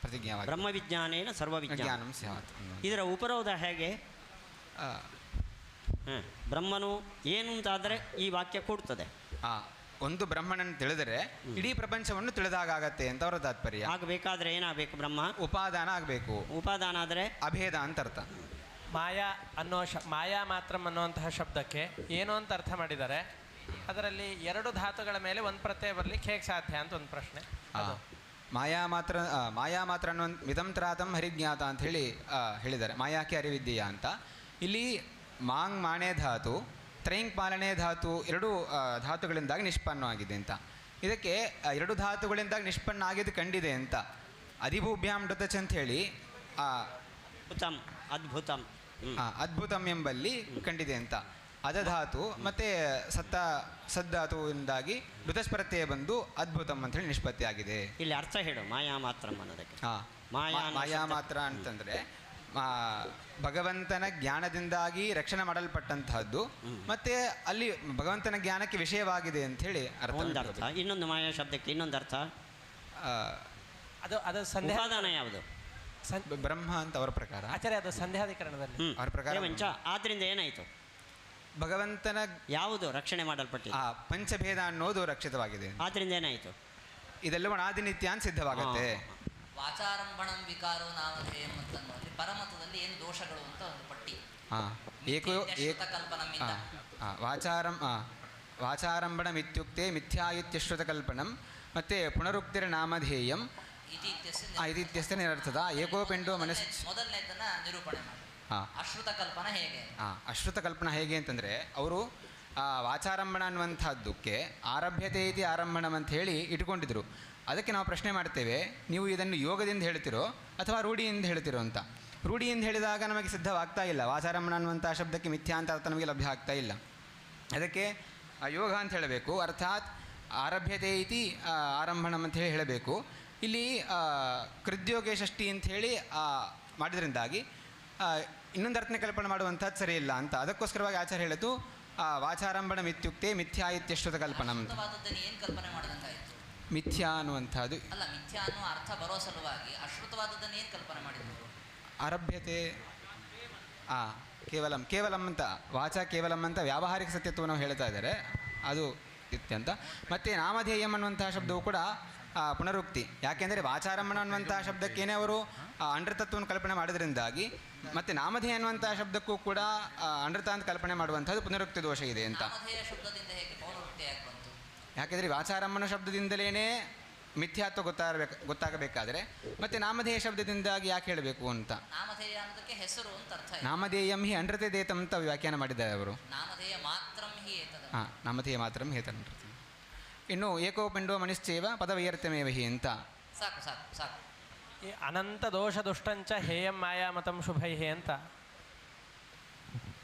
ಪ್ರತಿಜ್ಞಾ ವಾಕ್ಯ. ಬ್ರಹ್ಮವಿಜ್ಞಾನೇನ ಸರ್ವವಿಜ್ಞಾನಂ ಸ್ಯಾತ್. ಇದರ ಉಪರೋಧ ಹೇಗೆ? ಬ್ರಹ್ಮನು ಏನು ಅಂತಾದರೆ ಈ ವಾಕ್ಯ ಕೊಡ್ತದೆ. ಒಂದು ಬ್ರಹ್ಮನನ್ನು ತಿಳಿದರೆ ಇಡೀ ಪ್ರಪಂಚವನ್ನು ತಿಳಿದಾಗತ್ತೆ ಅಂತ ಅವರ ತಾತ್ಪರ್ಯ. ಆಗಬೇಕಾದ್ರೆ ಏನಾಗಬೇಕು? ಬ್ರಹ್ಮ ಉಪಾದಾನ ಆಗಬೇಕು. ಉಪಾದಾನ ಆದರೆ ಅಭೇದ ಅಂತ ಅರ್ಥ. ಮಾಯಾ ಅನ್ನೋ ಮಾಯಾ ಮಾತ್ರಂ ಅನ್ನುವಂತಹ ಶಬ್ದಕ್ಕೆ ಏನು ಅಂತ ಅರ್ಥ ಮಾಡಿದ್ದಾರೆ. ಅದರಲ್ಲಿ 2 ಧಾತುಗಳ ಮೇಲೆ ಒಂದು ಪ್ರತ್ಯಯ ಬರಲಿಕ್ಕೆ ಹೇಗೆ ಸಾಧ್ಯ ಅಂತ ಒಂದು ಪ್ರಶ್ನೆ. ಮಾಯಾ ಮಾತ್ರ ಅನ್ನೋ ಮಿತಂತ್ರಾತಂ ಹರಿಜ್ಞಾತ ಅಂತ ಹೇಳಿದ್ದಾರೆ. ಮಾಯಾಕ್ಕೆ ಅರಿವಿದ್ಯೆಯ ಅಂತ. ಇಲ್ಲಿ ಮಾಂಗ್ ಮಾಣೆ ಧಾತು, ತ್ರೈಂಗ್ ಪಾಲನೆ ಧಾತು 2 ಧಾತುಗಳಿಂದಾಗಿ ನಿಷ್ಪನ್ನವಾಗಿದೆ ಅಂತ. ಇದಕ್ಕೆ 2 ಧಾತುಗಳಿಂದಾಗಿ ನಿಷ್ಪನ್ನ ಆಗಿದ್ದು ಕಂಡಿದೆ ಅಂತ. ಅಧಿಭೂಭ್ಯಾಂ ಡತಚ್ ಅಂತ ಹೇಳಿ ಅದ್ಭುತಂ ಅದ್ಭುತಂ ಎಂಬಲ್ಲಿ ಕಂಡಿದೆ ಅಂತ. ಅಧಧಾತು ಮತ್ತು ಸದ್ದಾತುವಿಂದಾಗಿ ಋತಸ್ಪ್ರತ್ಯಯ ಬಂದು ಅದ್ಭುತಂ ಅಂತೇಳಿ ನಿಷ್ಪತ್ತಿ ಆಗಿದೆ. ಇಲ್ಲಿ ಅರ್ಥ ಹೇಳು ಮಾಯಾ ಮಾತ್ರ ಅನ್ನೋದಕ್ಕೆ. ಮಾಯಾ ಮಾತ್ರ ಅಂತಂದರೆ ಭಗವಂತನ ಜ್ಞಾನದಿಂದಾಗಿ ರಕ್ಷಣೆ ಮಾಡಲ್ಪಟ್ಟಂತಹದ್ದು, ಮತ್ತೆ ಅಲ್ಲಿ ಭಗವಂತನ ಜ್ಞಾನಕ್ಕೆ ವಿಷಯವಾಗಿದೆ ಅಂಥೇಳಿ ಅರ್ಥ. ಇನ್ನೊಂದು ಮಾಯಾ ಶಬ್ದಕ್ಕೆ ಇನ್ನೊಂದು ಅರ್ಥ ಅದು ಉಪಾದಾನ ಯಾವುದು? ಬ್ರಹ್ಮ ಅಂತ ಅವರ ಪ್ರಕಾರ. ಆಚಾರ್ಯ ಅದು ಸಂಧ್ಯಾಧಿಕರಣದಲ್ಲಿ ಅವರ ಪ್ರಕಾರ. ಆದ್ರಿಂದ ಏನಾಯಿತು? ಭಗವಂತನ ಯಾವುದು ರಕ್ಷಣೆ ಮಾಡಲ್ಪಟ್ಟಿದೆ? ಪಂಚಭೇದ ಅನ್ನೋದು ರಕ್ಷಿತವಾಗಿದೆ. ಆದ್ರಿಂದ ಏನಾಯಿತು? ಇದೆಲ್ಲವೂ ಅನಾದಿನಿತ್ಯ ಅಂತ ಸಿದ್ಧವಾಗುತ್ತೆ. ವಾಚಾರಂಭಣಂ ವಿಕಾರೋ ನಾಮಧೇಯಂ ಅಂತನ್ನುವಲ್ಲಿ ಪರಮತದಲ್ಲಿ ಏನು ದೋಷಗಳು ಅಂತ ಒಂದು ಪಟ್ಟಿ. ವಾಚಾರಂಭಣಂ ಇತ್ಯುಕ್ತೆ ಮಿಥ್ಯಾಯುತ್ಯಶ್ರುತಕಲ್ಪನಂ ಮತ್ತು ಪುನರುಕ್ತಿರ ನಾಮಧೇಯಂ ಇತ್ಯಸ್ಯ ನಿರರ್ಥದ ಏಕೋಪೆಂಡೋ ಮನಸ್. ಮೊದಲನೇದನ್ನ ನಿರೂಪಣೆ ಮಾಡಿ. ಅಶ್ರುತ ಕಲ್ಪನಾ ಹೇಗೆ? ಅಶ್ರುತ ಕಲ್ಪನಾ ಹೇಗೆ ಅಂತಂದರೆ ಅವರು ವಾಚಾರಂಭಣ ಅನ್ನುವಂಥದ್ದಕ್ಕೆ ಆರಭ್ಯತೆ ಇತಿ ಆರಂಭಣಂ ಅಂತ ಹೇಳಿ ಇಟ್ಕೊಂಡಿದ್ರು. ಅದಕ್ಕೆ ನಾವು ಪ್ರಶ್ನೆ ಮಾಡ್ತೇವೆ, ನೀವು ಇದನ್ನು ಯೋಗದಿಂದ ಹೇಳ್ತಿರೋ ಅಥವಾ ರೂಢಿಯಿಂದ ಹೇಳ್ತಿರೋ ಅಂತ. ರೂಢಿಯಿಂದ ಹೇಳಿದಾಗ ನಮಗೆ ಸಿದ್ಧವಾಗ್ತಾ ಇಲ್ಲ. ವಾಚಾರಂಭಣ ಅನ್ನುವಂಥ ಶಬ್ದಕ್ಕೆ ಮಿಥ್ಯಾ ಅಂತ ಅರ್ಥ ನಮಗೆ ಲಭ್ಯ ಆಗ್ತಾ ಇಲ್ಲ. ಅದಕ್ಕೆ ಯೋಗ ಅಂತ ಹೇಳಬೇಕು, ಅರ್ಥಾತ್ ಆರಭ್ಯತೆ ಇತಿ ಆರಂಭಣಂ ಅಂತ ಹೇಳಬೇಕು. ಇಲ್ಲಿ ಕೃದ್ಯೋಗೆ ಷಷ್ಠಿ ಅಂಥೇಳಿ ಮಾಡಿದ್ರಿಂದಾಗಿ ಇನ್ನೊಂದು ಅರ್ಥನೆ ಕಲ್ಪನೆ ಮಾಡುವಂಥದ್ದು ಸರಿ ಇಲ್ಲ ಅಂತ. ಅದಕ್ಕೋಸ್ಕರವಾಗಿ ಆಚಾರ್ಯ ಹೇಳಿತು ವಾಚಾರಂಭಣಂ ಇತ್ಯುಕ್ತೆ ಮಿಥ್ಯಾ ಇತ್ಯಶ್ರುತ ಕಲ್ಪನಂ. ಏನು ಕಲ್ಪನೆ ಮಾಡಿದಂತಾಯಿತು? ಮಿಥ್ಯಾ ಅನ್ನುವಂಥದ್ದು ಅಲ್ಲ, ಮಿಥ್ಯಾ ಅನ್ನೋ ಅರ್ಥ ಬರೋ ಸಲುವಾಗಿ ಅಶ್ರುತವಾದದ್ದನ್ನು ಏನು ಕಲ್ಪನೆ ಮಾಡಿದ್ರು? ಆರಭ್ಯತೆ ಕೇವಲಂ ಅಂತ ವಾಚಾ ಕೇವಲಂ ಅಂತ ವ್ಯಾವಹಾರಿಕ ಸತ್ಯತ್ವವನ್ನು ಹೇಳ್ತಾ ಇದ್ದಾರೆ. ಅದು ಇತ್ಯಂತ. ಮತ್ತು ನಾಮಧೇಯಂ ಅನ್ನುವಂತಹ ಶಬ್ದವು ಕೂಡ ಪುನರುಕ್ತಿ. ಯಾಕೆಂದರೆ ವಾಚಾರಂಭಣ ಅನ್ನುವಂಥ ಶಬ್ದಕ್ಕೇನೆ ಅವರು ಅನೃತತ್ವವನ್ನು ಕಲ್ಪನೆ ಮಾಡೋದ್ರಿಂದಾಗಿ ಮತ್ತು ನಾಮಧೇಯ ಅನ್ನುವಂಥ ಶಬ್ದಕ್ಕೂ ಕೂಡ ಅನೃತ ಅಂತ ಕಲ್ಪನೆ ಮಾಡುವಂಥದ್ದು ಪುನರುಕ್ತಿ ದೋಷ ಇದೆ ಅಂತ. ಯಾಕೆಂದರೆ ವಾಚಾರಂಭಣ ಶಬ್ದದಿಂದಲೇ ಮಿಥ್ಯಾತ್ವ ಗೊತ್ತಾಗಬೇಕಾದ್ರೆ ಮತ್ತೆ ನಾಮಧೇಯ ಶಬ್ದದಿಂದಾಗಿ ಯಾಕೆ ಹೇಳಬೇಕು ಅಂತ. ನಾಮಧೇಯ ಅನ್ನೋದಕ್ಕೆ ಹೆಸರು ಅಂತ ಅರ್ಥ. ನಾಮಧೇಯಂ ಹಿ ಅನೃತೆ ದೇತಂ ಅಂತ ವ್ಯಾಖ್ಯಾನ ಮಾಡಿದ್ದಾರೆ ಅವರು. ನಾಮಧೇಯ ಮಾತ್ರಂ ಹಿ ಏತದ. ನಾಮಧೇಯ ಮಾತ್ರಂ ಹೇತನೃತ. ಇನ್ನು ಏಕೋಪೆಂಡೋ ಮನಿಶ್ಚೇವ ಪದವೈಯರ್ಥಮೇವ ಹಿ ಅಂತ. ಸಾಕು ಸಾಕು ಸಾಕು. ಈ ಅನಂತ ದೋಷ ದುಷ್ಟಂಚ ಹೇಯಂ ಮಾಯಾ ಮತಂ ಶುಭೈಹೇ ಅಂತ.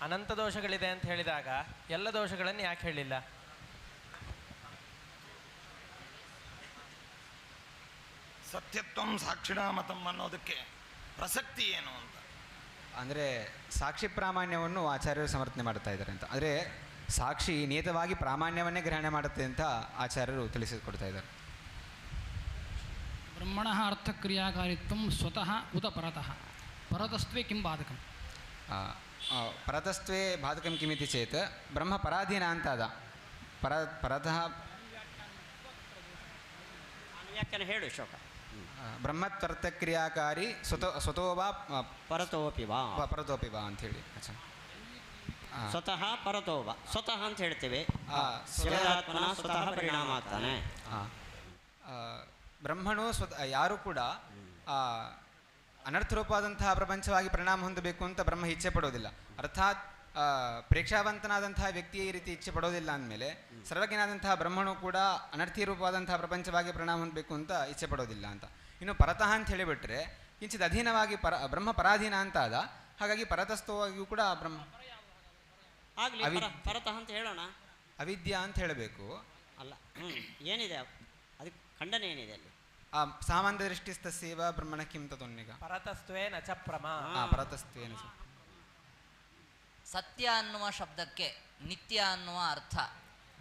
ಅನಂತ ದೋಷಗಳಿದೆ ಅಂತ ಹೇಳಿದಾಗ ಎಲ್ಲ ದೋಷಗಳನ್ನು ಯಾಕೆ ಹೇಳಿಲ್ಲ? ಸತ್ಯತ್ವಂ ಸಾಕ್ಷಿಣ ಮತಂ ಅನ್ನೋದಕ್ಕೆ ಪ್ರಸಕ್ತಿ ಏನು ಅಂತ ಅಂದರೆ ಸಾಕ್ಷಿ ಪ್ರಾಮಾಣ್ಯವನ್ನು ಆಚಾರ್ಯರು ಸಮರ್ಥನೆ ಮಾಡ್ತಾ ಇದ್ದಾರೆ ಅಂತ. ಅಂದರೆ ಸಾಕ್ಷಿ ನಿಯತವಾಗಿ ಪ್ರಾಮಾಣ್ಯವನ್ನೇ ಗ್ರಹಣೆ ಮಾಡುತ್ತೆ ಅಂತ ಆಚಾರ್ಯರು ತಿಳಿಸಿಕೊಡ್ತಾ ಇದ್ದಾರೆ. ಬ್ರಹ್ಮಣ ಅರ್ಥಕ್ರಿಯಾಕಾರಿತ್ವಂ ಸ್ವತಃ ಉತ ಪರತಃ ಪರತಸ್ತ್ವೇ ಕಿಂ ಬಾಧಕಂ. ಪರತಸ್ತ್ವೇ ಬಾಧಕಂ ಕಿಮಿತಿ ಚೇತ್ ಬ್ರಹ್ಮ ಪರಾಧೀನ ಅಂತ ಅದ. ಪರತಃ ಯಾಕೆ ಹೇಳು ಶೋಕ. ಬ್ರಹ್ಮತ್ವರ್ಥಕ್ರಿಯಾಕಾರಿ ಸ್ವತೋ ವಾ ಪರತೋಪಿ ವಾ ಪರತೋಪಿ ವಾ ಅಂಥೇಳಿ. ಸ್ವತಃ ಪರತೋವ ಸ್ವತಃ ಅಂತ ಹೇಳ್ತೇವೆ. ಸ್ವತಃ ಪರಿಣಾಮ ಆಗ್ತಾನೆ. ಬ್ರಹ್ಮನು ಯಾರು ಕೂಡ ಅನರ್ಥರೂಪವಾದಂತಹ ಪ್ರಪಂಚವಾಗಿ ಪರಿಣಾಮ ಹೊಂದಬೇಕು ಅಂತ ಬ್ರಹ್ಮ ಇಚ್ಛೆ ಪಡೋದಿಲ್ಲ. ಅರ್ಥಾತ್ ಪ್ರೇಕ್ಷಾವಂತನಾದಂತಹ ವ್ಯಕ್ತಿ ಈ ರೀತಿ ಇಚ್ಛೆ ಪಡೋದಿಲ್ಲ ಅಂದಮೇಲೆ ಸರ್ವಜ್ಞನಾದಂತಹ ಬ್ರಹ್ಮನು ಕೂಡ ಅನರ್ಥಿ ರೂಪವಾದಂತಹ ಪ್ರಪಂಚವಾಗಿ ಪರಿಣಾಮ ಹೊಂದಬೇಕು ಅಂತ ಇಚ್ಛೆ ಪಡೋದಿಲ್ಲ ಅಂತ. ಇನ್ನು ಪರತಃ ಅಂತ ಹೇಳಿಬಿಟ್ರೆ ಕಿಂಚಿತ್ ಅಧೀನವಾಗಿ ಬ್ರಹ್ಮ ಪರಾಧೀನ ಅಂತ ಆದ. ಹಾಗಾಗಿ ಪರತಸ್ಥವಾಗಿಯೂ ಕೂಡ ಬ್ರಹ್ಮ ಆಗಲಿ ಪರತಃ ಅಂತ ಹೇಳೋಣ. ಅವಿದ್ಯಾ ಅಂತ ಹೇಳಬೇಕು. ಅಲ್ಲ, ಏನಿದೆ ಅದಕ್ಕೆ ಖಂಡನೆ ಏನಿದೆ ಅಲ್ಲಿ? ಸಾಮಾನ್ಯ ದೃಷ್ಟಿಸ್ತಸ್ಯೇವ ಬ್ರಹ್ಮಣ ಕಿಂ ತದೊನ್ನಿಗ ಪರತಸ್ತ್ವೇನ ಚ ಪ್ರಮಾ. ಪರತಸ್ತ್ವೇನ ಚ. ಸತ್ಯ ಅನ್ನುವ ಶಬ್ದಕ್ಕೆ ನಿತ್ಯ ಅನ್ನುವ ಅರ್ಥ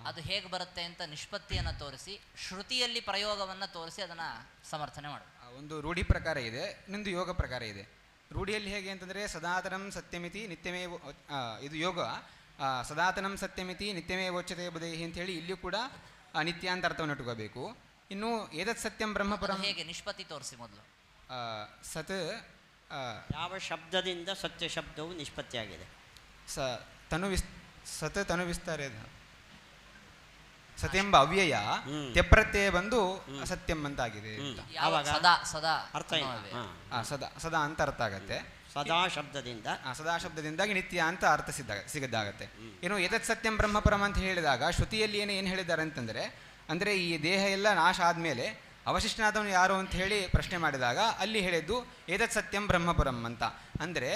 ಅದು ಹೇಗೆ ಬರುತ್ತೆ ಅಂತ ನಿಷ್ಪತ್ತಿಯನ್ನು ತೋರಿಸಿ ಶ್ರುತಿಯಲ್ಲಿ ಪ್ರಯೋಗವನ್ನು ತೋರಿಸಿ ಅದನ್ನು ಸಮರ್ಥನೆ ಮಾಡು. ಒಂದು ರೂಢಿ ಪ್ರಕಾರ ಇದೆ, ಇನ್ನೊಂದು ಯೋಗ ಪ್ರಕಾರ ಇದೆ. ರೂಢಿಯಲ್ಲಿ ಹೇಗೆ ಅಂತಂದರೆ ಸದಾತನಂ ಸತ್ಯಮಿತಿ ನಿತ್ಯಮೇವ, ಇದು ಯೋಗ ಸದಾತನಂ ಸತ್ಯಮಿತಿ ನಿತ್ಯಮೇವೋಚ್ಯತೆ ಬುಧೈಹಿ ಅಂತೇಳಿ ಇಲ್ಲಿಯೂ ಕೂಡ ನಿತ್ಯ ಅಂತ ಅರ್ಥವನ್ನು ಇಟ್ಕೋಬೇಕು. ಇನ್ನು ಏತತ್ ಸತ್ಯಂ ಬ್ರಹ್ಮಪರಂ ಹೇಗೆ ನಿಷ್ಪತ್ತಿ ತೋರಿಸಿ ಮೊದಲು. ಸತ್ ಯಾವ ಶಬ್ದದಿಂದ ಸತ್ಯ ಶಬ್ದವು ನಿಷ್ಪತ್ತಿಯಾಗಿದೆ? ಸತ್ ತನು ವಿಸ್ತಾರ ಸತ್ಯಂಬ ಅವ್ಯಯ ತೆಪ್ರತ್ಯಯ ಬಂದು ಸತ್ಯಂ ಅಂತಾಗಿದೆ. ಸದಾ ಸದಾ ಅರ್ಥ ಸದಾ ಸದಾ ಅಂತ ಅರ್ಥ ಆಗತ್ತೆ. ಸದಾ ಶಬ್ದದಿಂದ ಸದಾ ಶಬ್ದದಿಂದಾಗಿ ನಿತ್ಯ ಅಂತ ಅರ್ಥ ಸಿಗದ್ದಾಗತ್ತೆ. ಏನು ಏತತ್ ಸತ್ಯಂ ಬ್ರಹ್ಮಪರಂ ಅಂತ ಹೇಳಿದಾಗ ಶ್ರುತಿಯಲ್ಲಿ ಏನು ಹೇಳಿದ್ದಾರೆ ಅಂತಂದರೆ, ಅಂದರೆ ಈ ದೇಹ ಎಲ್ಲ ನಾಶ ಆದಮೇಲೆ ಅವಶಿಷ್ಟನಾದವನು ಯಾರು ಅಂತ ಹೇಳಿ ಪ್ರಶ್ನೆ ಮಾಡಿದಾಗ ಅಲ್ಲಿ ಹೇಳಿದ್ದು ಏತತ್ ಸತ್ಯಂ ಬ್ರಹ್ಮಪರಂ ಅಂತ. ಅಂದರೆ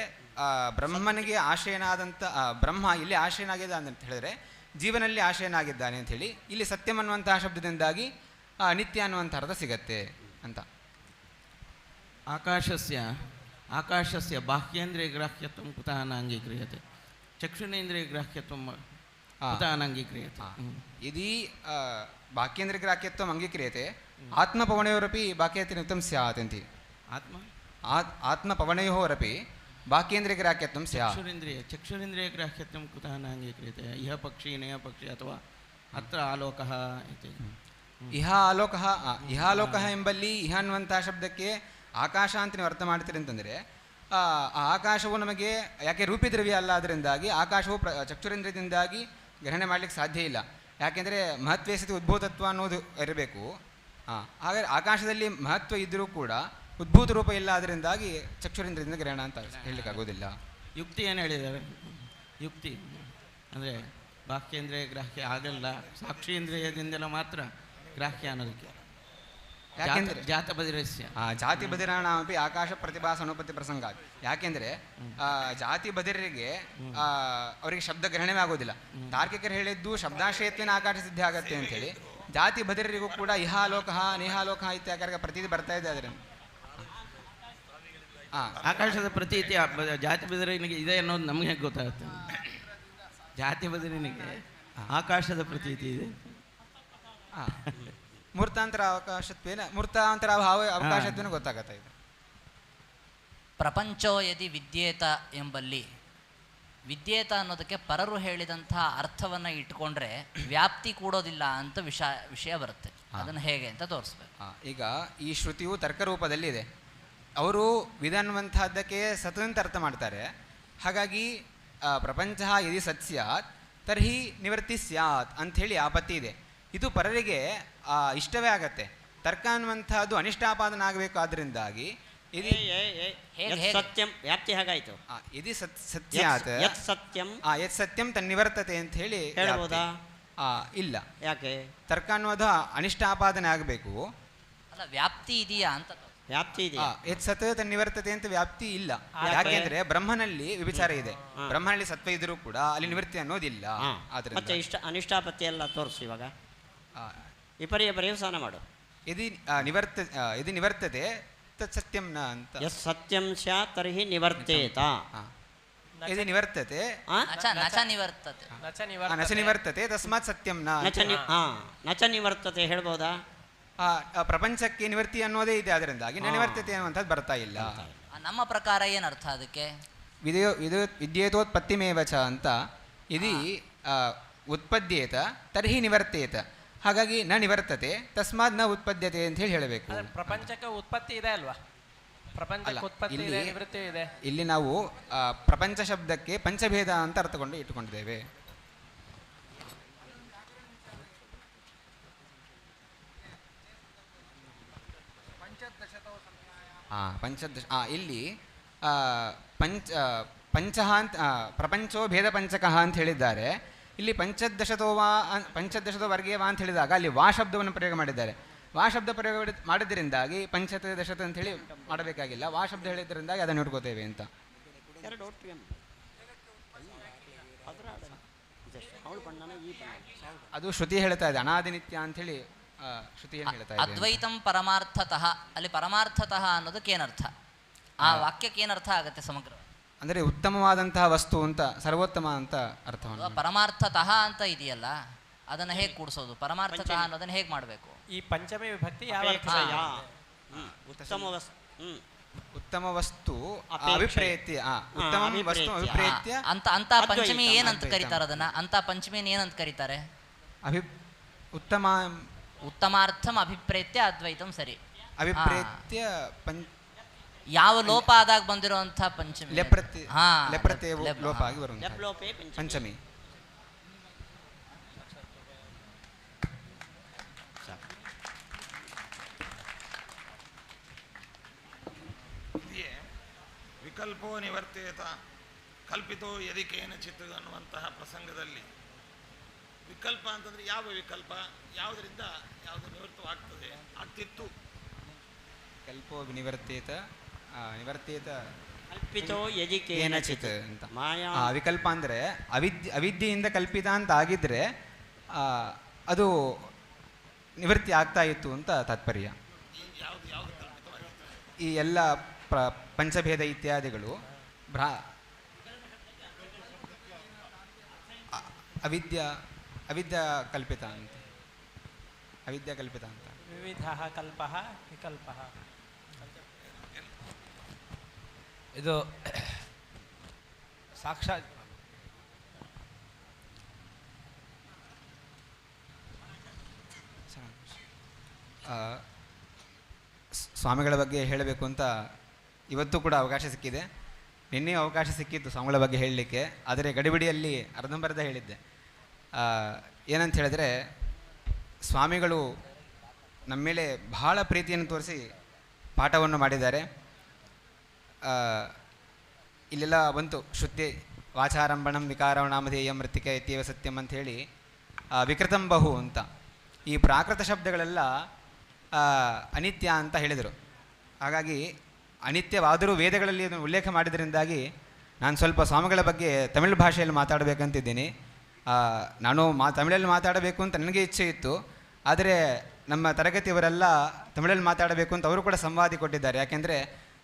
ಬ್ರಹ್ಮನಿಗೆ ಆಶ್ರಯನಾದಂಥ ಬ್ರಹ್ಮ ಇಲ್ಲಿ ಆಶ್ರಯನಾಗಿದೆ ಅಂತ ಹೇಳಿದ್ರೆ ಜೀವನಲ್ಲಿ ಆಶ್ರಯನಾಗಿದ್ದಾನೆ ಅಂಥೇಳಿ ಇಲ್ಲಿ ಸತ್ಯಂ ಅನ್ನುವಂತಹ ಶಬ್ದದಿಂದಾಗಿ ನಿತ್ಯ ಅನ್ನುವಂಥ ಅರ್ಥ ಸಿಗತ್ತೆ ಅಂತ. ಆಕಾಶಸ್ಯ ಬಾಹ್ಯೇಂದ್ರಿಯ ಗ್ರಾಹ್ಯತ್ವಂ ಕುತಃ ನ ಅಂಗೀಕ್ರಿಯತೆ, ಚಕ್ಷುನೇಂದ್ರಿಯ ಗ್ರಾಹ್ಯತ್ವಂ ಕುತಃ ನ ಅಂಗೀಕ್ರಿಯತೆ. यदि बाह्येन्द्रियग्राह्यत्वम् अंगीक्रियते आत्मपवनयोरपि बाह्येन्द्रियग्राह्यत्वं स्यात् इति. आत्मपवनयोरपि बाह्येन्द्रियग्राह्यत्वं स्यात्. चक्षुरेन्द्रियग्राह्यत्वं कुतः न अंगीक्रियते? इह पक्षी नय पक्षी अथवा अत्र आलोकः इति. ಇಹ ಆಲೋಕಃ ಎಂಬಲ್ಲಿ ಇಹ ಅನ್ನುವಂತಹ ಶಬ್ದಕ್ಕೆ ಆಕಾಶ ಅಂತ ನೀವು ಅರ್ಥ ಮಾಡ್ತೀರಿ ಅಂತಂದರೆ ಆ ಆಕಾಶವು ನಮಗೆ ಯಾಕೆ ರೂಪಿದ್ರವ್ಯ ಅಲ್ಲ, ಅದರಿಂದಾಗಿ ಆಕಾಶವು ಚಕ್ಷುರೇಂದ್ರಿಯದಿಂದಾಗಿ ಗ್ರಹಣೆ ಮಾಡಲಿಕ್ಕೆ ಸಾಧ್ಯ ಇಲ್ಲ. ಯಾಕೆಂದರೆ ಮಹತ್ವೇ ಸತಿ ಉದ್ಭೂತತ್ವ ಅನ್ನೋದು ಇರಬೇಕು. ಹಾಗಾದರೆ ಆಕಾಶದಲ್ಲಿ ಮಹತ್ವ ಇದ್ದರೂ ಕೂಡ ಉದ್ಭೂತ ರೂಪ ಇಲ್ಲ, ಅದರಿಂದಾಗಿ ಚಕ್ಷುರೇಂದ್ರಿಯದಿಂದ ಗ್ರಹಣ ಅಂತ ಹೇಳಲಿಕ್ಕಾಗೋದಿಲ್ಲ. ಯುಕ್ತಿ ಏನು ಹೇಳಿದ್ದಾರೆ? ಯುಕ್ತಿ ಅಂದರೆ ಬಾಹ್ಯೇಂದ್ರಿಯ ಗ್ರಾಹ್ಯ ಆಗಲ್ಲ, ಸಾಕ್ಷೀಂದ್ರಿಯದಿಂದಲೇ ಮಾತ್ರ ಗ್ರಾಹ್ಯ ಅನ್ನೋದಕ್ಕೆ. ಯಾಕೆಂದರೆ ಜಾತ ಬದಿರಸ್ಯ ಜಾತಿ ಬದಿರಾಣಿ ಆಕಾಶ ಪ್ರತಿಭಾಸ ಅನುಪತಿ ಪ್ರಸಂಗ. ಯಾಕೆಂದರೆ ಜಾತಿ ಬದಿರರಿಗೆ ಅವರಿಗೆ ಶಬ್ದ ಗ್ರಹಣವೇ ಆಗೋದಿಲ್ಲ. ತಾರ್ಕಿಕರು ಹೇಳಿದ್ದು ಶಬ್ದಾಶ್ರಯತ್ವೇನ ಆಕಾಶ ಸಿದ್ಧಿ ಆಗತ್ತೆ ಅಂತೇಳಿ, ಜಾತಿ ಬದಿರರಿಗೂ ಕೂಡ ಇಹಾಲೋಕ ನೇಹಾಲೋಕ ಇತ್ಯಾಕಾರಕ ಪ್ರತೀತಿ ಬರ್ತಾ ಇದೆ. ಆದರೆ ಆಕಾಶದ ಪ್ರತೀತಿ ಜಾತಿ ಬದಿರನಿಗೆ ಇದೆ ಅನ್ನೋದು ನಮಗೆ ಹೇಗೆ ಗೊತ್ತಾಗುತ್ತೆ? ಜಾತಿ ಬದಿರನಿಗೆ ಆಕಾಶದ ಪ್ರತೀತಿ ಇದೆ. ಮೂರ್ತಾಂತರ ಅವಕಾಶತ್ವೇನ ಮೂರ್ತಾಂತರ ಅವಕಾಶತ್ವೇನ ಗೊತ್ತಾಗತ್ತಾ ಇದೆ. ಪ್ರಪಂಚೋ ಯದಿ ವಿದ್ಯೇತ ಎಂಬಲ್ಲಿ ವಿದ್ಯೇತ ಅನ್ನೋದಕ್ಕೆ ಪರರು ಹೇಳಿದಂಥ ಅರ್ಥವನ್ನು ಇಟ್ಕೊಂಡ್ರೆ ವ್ಯಾಪ್ತಿ ಕೂಡೋದಿಲ್ಲ ಅಂತ ವಿಷಯ ಬರುತ್ತೆ. ಅದನ್ನು ಹೇಗೆ ಅಂತ ತೋರಿಸ್ಬೇಕು. ಈಗ ಈ ಶ್ರುತಿಯು ತರ್ಕರೂಪದಲ್ಲಿದೆ. ಅವರು ವಿಧಾನವಂತಹದ್ದಕ್ಕೆ ಸತ್ ಅಂತ ಅರ್ಥ ಮಾಡ್ತಾರೆ. ಹಾಗಾಗಿ ಪ್ರಪಂಚ ಯದಿ ಸತ್ ಸ್ಯಾತ್ ತರ್ಹಿ ನಿವೃತ್ತಿ ಸ್ಯಾತ್ ಅಂಥೇಳಿ ಆಪತ್ತಿ ಇದೆ. ಇದು ಪರರಿಗೆ ಇಷ್ಟವೇ ಆಗತ್ತೆ. ತರ್ಕ ಅನ್ನುವಂಥದ್ದು ಅನಿಷ್ಟಾಪಾದನ ಆಗಬೇಕು. ಆದ್ದರಿಂದಾಗಿ ಸತ್ಯಂ ವ್ಯಾಪ್ತಿ ಹೇಗಾಯಿತು? ಯದಿ ಸತ್ಯಾತ್ ಯತ್ ಸತ್ಯಂ ತನ್ನಿವರ್ತತೆ ಅಂತ ಹೇಳಿ ಹೇಳ್ಬೋದಾ? ಇಲ್ಲ. ಯಾಕೆ? ತರ್ಕ ಅನ್ನೋದು ಅನಿಷ್ಟಾಪಾದನೆ ಆಗಬೇಕು. ಅಲ್ಲ, ವ್ಯಾಪ್ತಿ ಇದೆಯಾ ಅಂತ. ವ್ಯಾಪ್ತಿ ಇದೆಯಾ? ಯತ್ ಸತ್ ತನ್ನಿವರ್ತತೆ ಅಂತ ವ್ಯಾಪ್ತಿ ಇಲ್ಲ. ಯಾಕೆಂದ್ರೆ ಬ್ರಹ್ಮನಲ್ಲಿ ವಿಚಾರ ಇದೆ. ಬ್ರಹ್ಮನಲ್ಲಿ ಸತ್ವ ಇದ್ರೂ ಕೂಡ ಅಲ್ಲಿ ನಿವೃತ್ತಿ ಅನ್ನೋದಿಲ್ಲ. ಮತ್ತೆ ಅನಿಷ್ಟಾಪತ್ತಿ ಎಲ್ಲ ತೋರಿಸು. ಇವಾಗ ವಿಪರ್ಯ ಪರ್ಯವಸಾನ ಮಾಡು. ಯದಿ ನಿವರ್ತತೆ ತತ್ ಸತ್ಯಂ ನ ಅಂತ. ಯತ್ ಸತ್ಯಂ ಸ್ಯಾತ್ ತರ್ಹಿ ನಿವರ್ತೇತ. ಯದಿ ನಿವರ್ತತೆ ನಚ ನಿವರ್ತತೆ ತಸ್ಮಾತ್ ಸತ್ಯಂ ನಚ ನಿವರ್ತತೆ ಹೇಳ್ಬೋದಾ? ಪ್ರಪಂಚಕ್ಕೆ ನಿವೃತ್ತಿ ಅನ್ನೋದೇ ಇದೆ. ಅದರಿಂದಾಗಿ ನಿವರ್ತತೆ ಅನ್ನುವಂಥದ್ದು ಬರ್ತಾ ಇಲ್ಲ. ನಮ್ಮ ಪ್ರಕಾರ ಏನರ್ಥ ಅದಕ್ಕೆ? ವಿದ್ಯೇತೋತ್ಪತ್ತಿಮೇವ ಚ ಅಂತ. ಇದು ಉತ್ಪದ್ಯೇತ ತರ್ಹಿ ನಿವರ್ತೇತ. ಹಾಗಾಗಿ ನ ನಿವರ್ತತೆ ತಸ್ಮಾತ್ ನ ಉತ್ಪದ್ಯತೆ ಅಂತ ಹೇಳಿ ಹೇಳಬೇಕು. ಪ್ರಪಂಚಕ್ಕೆ ಉತ್ಪತ್ತಿ ಇದೆ ಅಲ್ವಾ? ಪ್ರಪಂಚಕ್ಕೆ ಉತ್ಪತ್ತಿ ಇದೆ, ನಿವೃತ್ತಿ ಇದೆ. ಇಲ್ಲಿ ನಾವು ಪ್ರಪಂಚ ಶಬ್ದಕ್ಕೆ ಪಂಚಭೇದ ಅಂತ ಅರ್ಥಕೊಂಡು ಇಟ್ಟುಕೊಂಡಿದ್ದೇವೆ. ಪಂಚದಶ ಇಲ್ಲಿ ಪಂಚ ಅಂತ ಪ್ರಪಂಚೋ ಭೇದ ಪಂಚಕಃ ಅಂತ ಹೇಳಿದ್ದಾರೆ. ಇಲ್ಲಿ ಪಂಚದಶತೋ ವರ್ಗೇವಾ ಅಂತ ಹೇಳಿದಾಗ ಅಲ್ಲಿ ವಾ ಶಬ್ದವನ್ನು ಪ್ರಯೋಗ ಮಾಡಿದ್ದಾರೆ. ವಾ ಶಬ್ದ ಪ್ರಯೋಗ ಮಾಡಿದ್ರಿಂದಾಗಿ ಪಂಚತ ದಶತ ಅಂತೇಳಿ ಮಾಡಬೇಕಾಗಿಲ್ಲ. ವಾ ಶಬ್ದ ಹೇಳಿದ್ರಿಂದಾಗಿ ಅದನ್ನು ನೋಡ್ಕೋತೇವೆ ಅಂತ. ಎರಡು ಒಟ್ಟು ಎಂ ಅದರ ಅವಳು ಬಣ್ಣನ ಈ ಬಣ್ಣ ಅದು ಶ್ರುತಿ ಹೇಳ್ತಾ ಇದೆ ಅನಾದಿನಿತ್ಯ ಅಂಥೇಳಿ ಶ್ರುತಿ ಏನು ಹೇಳ್ತಾ ಇದೆ? ಅದ್ವೈತಂ ಪರಮಾರ್ಥತಃ, ಅಲ್ಲಿ ಪರಮಾರ್ಥತಃ ಅನ್ನೋದಕ್ಕೆ ಏನರ್ಥ? ಆ ವಾಕ್ಯಕ್ಕೆ ಏನರ್ಥ ಆಗುತ್ತೆ ಸಮಗ್ರ? ಅಂದರೆ ಉತ್ತಮವಾದಂತಹ ವಸ್ತು ಅಂತ, ಸರ್ವೋತ್ತಮ ಅಂತ ಅರ್ಥವನ್ನು. ಪರಮಾರ್ಥತಃ ಅಂತ ಇದೆಯಲ್ಲ, ಅದನ್ನು ಹೇಗೆ ಕೂಡಿಸೋದು? ಪರಮಾರ್ಥತಃ ಅನ್ನೋದನ್ನು ಹೇಗೆ ಮಾಡಬೇಕು? ಈ ಪಂಚಮಿ ವಿಭಕ್ತಿ ಯಾವ ಉತ್ತಮ ವಸ್ತು ಉತ್ತಮ ವಸ್ತು ಅಭಿಪ್ರೇತ್ಯ, ಉತ್ತಮ ವಸ್ತು ಅಭಿಪ್ರೇತ್ಯ ಅಂತ ಪಂಚಮಿ ಏನಂತ ಕರೀತಾರೆ ಅದನ್ನ? ಅಂತ ಪಂಚಮಿನ ಏನಂತ ಕರೀತಾರೆ? ಉತ್ತಮ ಉತ್ತಮಾರ್ಥಂ ಅಭಿಪ್ರೇತ್ಯ ಅದ್ವೈತಂ. ಸರಿ, ಅಭಿಪ್ರೇತ್ಯ ಯಾವ ಲೋಪ ಆದಾಗ ಬಂದಿರುವಂತಹ ಪಂಚಮಿ? ಲೆಪ್ರತೆ ಲೋಪ ಆಗಿ ಬರುವಂತಹ ಪಂಚಮಿ. ವಿಕಲ್ಪೋ ನಿವರ್ತೇತ ಕಲ್ಪಿತೋ ಯದಿ ಕೇನಚಿತ್ ಅನ್ನುವಂತಹ ಪ್ರಸಂಗದಲ್ಲಿ ವಿಕಲ್ಪ ಅಂತಂದರೆ ಯಾವ ವಿಕಲ್ಪ, ಯಾವುದರಿಂದ ಯಾವುದು ನಿವೃತ್ತವಾಗ್ತದೆ, ಆಗ್ತಿತ್ತು. ಕಲ್ಪೋ ನಿವರ್ತೇತ ಕಲ್ಪಿತೋ ಯದಿ ಕೇನಚಿತ್ ಅಂತ. ಮಾಯಾ ವಿಕಲ್ಪ ಅಂದರೆ ಅವಿದ್ಯೆಯಿಂದ ಕಲ್ಪಿತ ಅಂತ ಆಗಿದ್ರೆ ಅದು ನಿವೃತ್ತಿ ಆಗ್ತಾ ಇತ್ತು ಅಂತ ತಾತ್ಪರ್ಯ. ಯಾವುದು ಕಲ್ಪಿತವಾಗಿರ್ತದೆ? ಈ ಎಲ್ಲ ಪಂಚಭೇದ ಇತ್ಯಾದಿಗಳು ಅವಿದ್ಯಾ ಕಲ್ಪಿತ ಅಂತ. ವಿವಿಧ ಕಲ್ಪ ವಿಕಲ್ಪ. ಇದು ಸಾಕ್ಷಾತ್ ಸ್ವಾಮಿಗಳ ಬಗ್ಗೆ ಹೇಳಬೇಕು ಅಂತ ಇವತ್ತು ಕೂಡ ಅವಕಾಶ ಸಿಕ್ಕಿದೆ. ನಿನ್ನೆ ಅವಕಾಶ ಸಿಕ್ಕಿತ್ತು ಸ್ವಾಮಿಗಳ ಬಗ್ಗೆ ಹೇಳಲಿಕ್ಕೆ, ಆದರೆ ಗಡಿಬಿಡಿಯಲ್ಲಿ ಅರ್ಧಂಬರ್ಧ ಹೇಳಿದ್ದೆ. ಏನಂತ ಹೇಳಿದ್ರೆ, ಸ್ವಾಮಿಗಳು ನಮ್ಮ ಮೇಲೆ ಬಹಳ ಪ್ರೀತಿಯನ್ನು ತೋರಿಸಿ ಪಾಠವನ್ನು ಮಾಡಿದ್ದಾರೆ. ಇಲ್ಲೆಲ್ಲ ಬಂತು ಶ್ರುತಿ ವಾಚಾರಂಭಣಂ ವಿಕಾರವಣಾಮಧೇಯಂ ಮೃತ್ತಿಕ ಇತ್ಯೇವ ಸತ್ಯಂ ಅಂಥೇಳಿ ವಿಕೃತಂ ಬಹು ಅಂತ. ಈ ಪ್ರಾಕೃತ ಶಬ್ದಗಳೆಲ್ಲ ಅನಿತ್ಯ ಅಂತ ಹೇಳಿದರು. ಹಾಗಾಗಿ ಅನಿತ್ಯವಾದರೂ ವೇದಗಳಲ್ಲಿ ಅದನ್ನು ಉಲ್ಲೇಖ ಮಾಡಿದ್ರಿಂದಾಗಿ ನಾನು ಸ್ವಲ್ಪ ಸ್ವಾಮಿಗಳ ಬಗ್ಗೆ ತಮಿಳು ಭಾಷೆಯಲ್ಲಿ ಮಾತಾಡಬೇಕಂತಿದ್ದೀನಿ. ನಾನು ತಮಿಳಲ್ಲಿ ಮಾತಾಡಬೇಕು ಅಂತ ನನಗೆ ಇಚ್ಛೆ ಇತ್ತು, ಆದರೆ ನಮ್ಮ ತರಗತಿಯವರೆಲ್ಲ ತಮಿಳಲ್ಲಿ ಮಾತಾಡಬೇಕು ಅಂತ ಅವರು ಕೂಡ ಸಂವಾದಿ ಕೊಟ್ಟಿದ್ದಾರೆ. ಯಾಕೆಂದರೆ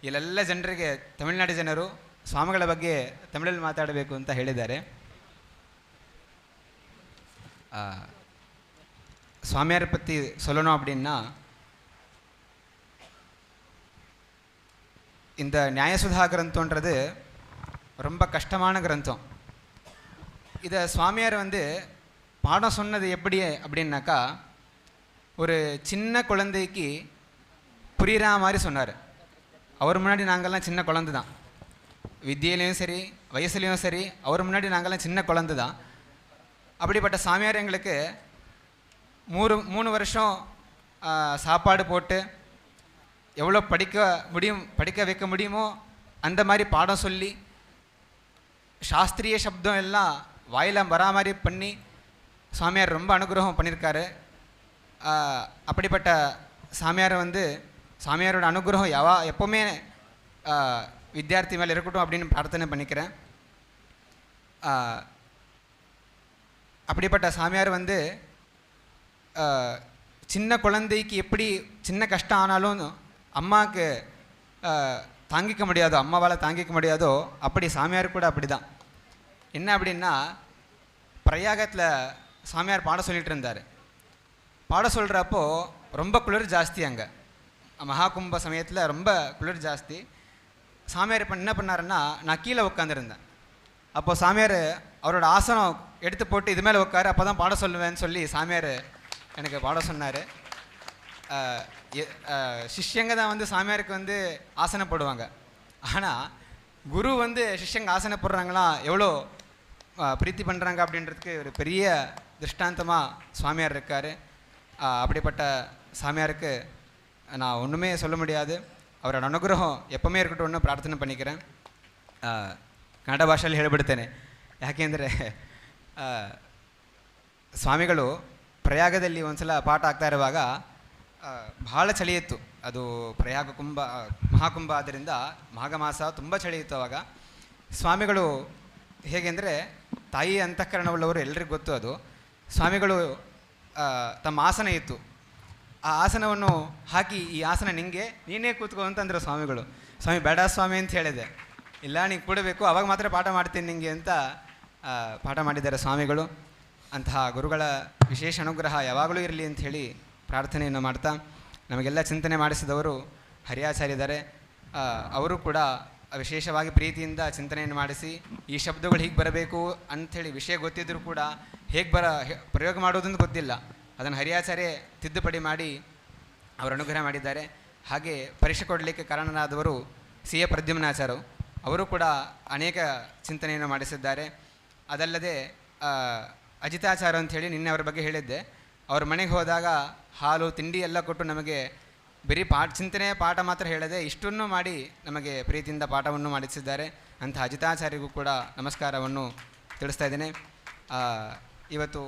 ಇಲ್ಲೆಲ್ಲ ಜನರಿಗೆ, ತಮಿಳುನಾಡು ಜನರು ಸ್ವಾಮಿಗಳ ಬಗ್ಗೆ ತಮಿಳಲ್ಲಿ ಮಾತಾಡಬೇಕು ಅಂತ ಹೇಳಿದ್ದಾರೆ. ಸ್ವಾಮಿಯಾರ ಪತ್ತಿ சொல்லணும் அப்படின்னா, இந்த நியாயசுதா கிரந்தம்ன்றது ரொம்ப கஷ்டமான கிரந்தம். இதை சுவாமியார் பாடம் சொன்னது எப்படி அப்படின்னாக்கா, ஒரு சின்ன குழந்தைக்கு புரிகிற மாதிரி சொன்னார். அவர் முன்னாடி நாங்கள்லாம் சின்ன குழந்தை தான், வித்தியிலையும் சரி வயசுலேயும் சரி, அவர் முன்னாடி நாங்கள்லாம் சின்ன குழந்தை தான். அப்படிப்பட்ட சாமியார் எங்களுக்கு 3 வருஷம் சாப்பாடு போட்டு எவ்வளோ படிக்க வைக்க முடியுமோ அந்த மாதிரி பாடம் சொல்லி, சாஸ்திரிய சப்தம் எல்லாம் வாயில் வரா மாதிரி பண்ணி சாமியார் ரொம்ப அனுகிரகம் பண்ணியிருக்காரு. அப்படிப்பட்ட சாமியாரை சாமியாரோட அனுகிரகம் எப்போவுமே வித்தியார்த்தி மேலே இருக்கட்டும் அப்படின்னு பிரார்த்தனை பண்ணிக்கிறேன். அப்படிப்பட்ட சாமியார் சின்ன குழந்தைக்கு எப்படி சின்ன கஷ்டம் ஆனாலும் அம்மாவுக்கு தாங்கிக்க முடியாதோ, அம்மாவால் தாங்கிக்க முடியாதோ, அப்படி சாமியார் கூட அப்படி தான். என்ன அப்படின்னா, பிரயாகத்தில் சாமியார் பாடம் சொல்லிகிட்டு இருந்தார். பாடம் சொல்கிறப்போ ரொம்ப குளிர் ஜாஸ்தி. அங்கே மகாகும்ப சமயத்தில் ரொம்ப குளிர் ஜாஸ்தி. சாமியார் என்ன பண்ணாருன்னா, நான் கீழே உட்காந்துருந்தேன். அப்போது சாமியார் அவரோட ஆசனம் எடுத்து போட்டு இது மேலே உட்காரு, அப்போ தான் பாடம் சொல்லுவேன்னு சொல்லி சாமியார் எனக்கு பாடம் சொன்னார். சிஷ்யங்க தான் சாமியாருக்கு ஆசனம் போடுவாங்க. ஆனால் குரு சிஷ்யங்க ஆசனம் போடுறாங்களாம் எவ்வளோ பிரீத்தி பண்ணுறாங்க அப்படின்றதுக்கு ஒரு பெரிய திருஷ்டாந்தமாக சாமியார் இருக்கார். அப்படிப்பட்ட சாமியாருக்கு நான் ஒன்றுமே சொல்ல முடியாது. ಅವರ ಅನುಗ್ರಹ எப்பவுமே இருக்கட்டும் ಅನ್ನೋ ಪ್ರಾರ್ಥನೆ பண்ணிக்கிறேன். ಕನ್ನಡ ಭಾಷೆಯಲ್ಲಿ ಹೇಳಿಬಿಡ್ತೇನೆ. ಯಾಕೆಂದರೆ ಸ್ವಾಮಿಗಳು ಪ್ರಯಾಗದಲ್ಲಿ ಒಂದು ಸಲ ಪಾಠ ಆಗ್ತಾ ಇರುವಾಗ ಭಾಳ ಚಳಿ ಇತ್ತು. ಅದು ಪ್ರಯಾಗ ಮಹಾಕುಂಭ ಆದ್ದರಿಂದ ಮಾಘ ಮಾಸ ತುಂಬ ಚಳಿ ಇತ್ತು. ಅವಾಗ ಸ್ವಾಮಿಗಳು ಹೇಗೆ ಅಂದರೆ ತಾಯಿ ಅಂತಃಕರಣವುಳ್ಳವರು ಎಲ್ಲರಿಗೂ ಗೊತ್ತು. ಅದು ಸ್ವಾಮಿಗಳು ತಮ್ಮ ಆಸನ ಇತ್ತು, ಆ ಆಸನವನ್ನು ಹಾಕಿ ಈ ಆಸನ ನಿಂಗೆ ನೀನೇ ಕೂತ್ಕೋ ಅಂತಂದರು ಸ್ವಾಮಿಗಳು. ಸ್ವಾಮಿ ಬೇಡ ಸ್ವಾಮಿ ಅಂತ ಹೇಳಿದೆ, ಇಲ್ಲ ನೀನು ಕೂಡಬೇಕು, ಅವಾಗ ಮಾತ್ರ ಪಾಠ ಮಾಡ್ತೀನಿ ನಿಂಗೆ ಅಂತ ಪಾಠ ಮಾಡಿದ್ದಾರೆ ಸ್ವಾಮಿಗಳು. ಅಂತಹ ಗುರುಗಳ ವಿಶೇಷ ಅನುಗ್ರಹ ಯಾವಾಗಲೂ ಇರಲಿ ಅಂತ ಹೇಳಿ ಪ್ರಾರ್ಥನೆಯನ್ನು ಮಾಡ್ತಾ, ನಮಗೆಲ್ಲ ಚಿಂತನೆ ಮಾಡಿಸಿದವರು ಹರಿಯಾಚಾರ್ಯರಿದ್ದಾರೆ. ಅವರು ಕೂಡ ವಿಶೇಷವಾಗಿ ಪ್ರೀತಿಯಿಂದ ಚಿಂತನೆಯನ್ನು ಮಾಡಿಸಿ ಈ ಶಬ್ದಗಳು ಹೀಗೆ ಬರಬೇಕು ಅಂಥೇಳಿ ವಿಷಯ ಗೊತ್ತಿದ್ದರೂ ಕೂಡ ಹೇಗೆ ಪ್ರಯೋಗ ಮಾಡೋದಂತ ಗೊತ್ತಿಲ್ಲ, ಅದನ್ನು ಹರಿಯಾಚಾರ್ಯ ತಿದ್ದುಪಡಿ ಮಾಡಿ ಅವರು ಅನುಗ್ರಹ ಮಾಡಿದ್ದಾರೆ. ಹಾಗೆ ಪರೀಕ್ಷೆ ಕೊಡಲಿಕ್ಕೆ ಕಾರಣನಾದವರು ಸಿ ಎ ಪ್ರದ್ಯುಮ್ನಾಚಾರ್ಯರು, ಅವರು ಕೂಡ ಅನೇಕ ಚಿಂತನೆಯನ್ನು ಮಾಡಿಸಿದ್ದಾರೆ. ಅದಲ್ಲದೆ ಅಜಿತಾಚಾರ್ಯ ಅಂಥೇಳಿ ನಿನ್ನೆ ಅವರ ಬಗ್ಗೆ ಹೇಳಿದ್ದೆ, ಅವ್ರ ಮನೆಗೆ ಹೋದಾಗ ಹಾಲು ತಿಂಡಿ ಎಲ್ಲ ಕೊಟ್ಟು ನಮಗೆ ಬರೀ ಚಿಂತನೆ ಪಾಠ ಮಾತ್ರ ಹೇಳದೆ ಇಷ್ಟನ್ನು ಮಾಡಿ ನಮಗೆ ಪ್ರೀತಿಯಿಂದ ಪಾಠವನ್ನು ಮಾಡಿಸಿದ್ದಾರೆ. ಅಂಥ ಅಜಿತಾಚಾರ್ಯರಿಗೂ ಕೂಡ ನಮಸ್ಕಾರವನ್ನು ತಿಳಿಸ್ತಾ ಇದ್ದೇನೆ. ಇವತ್ತು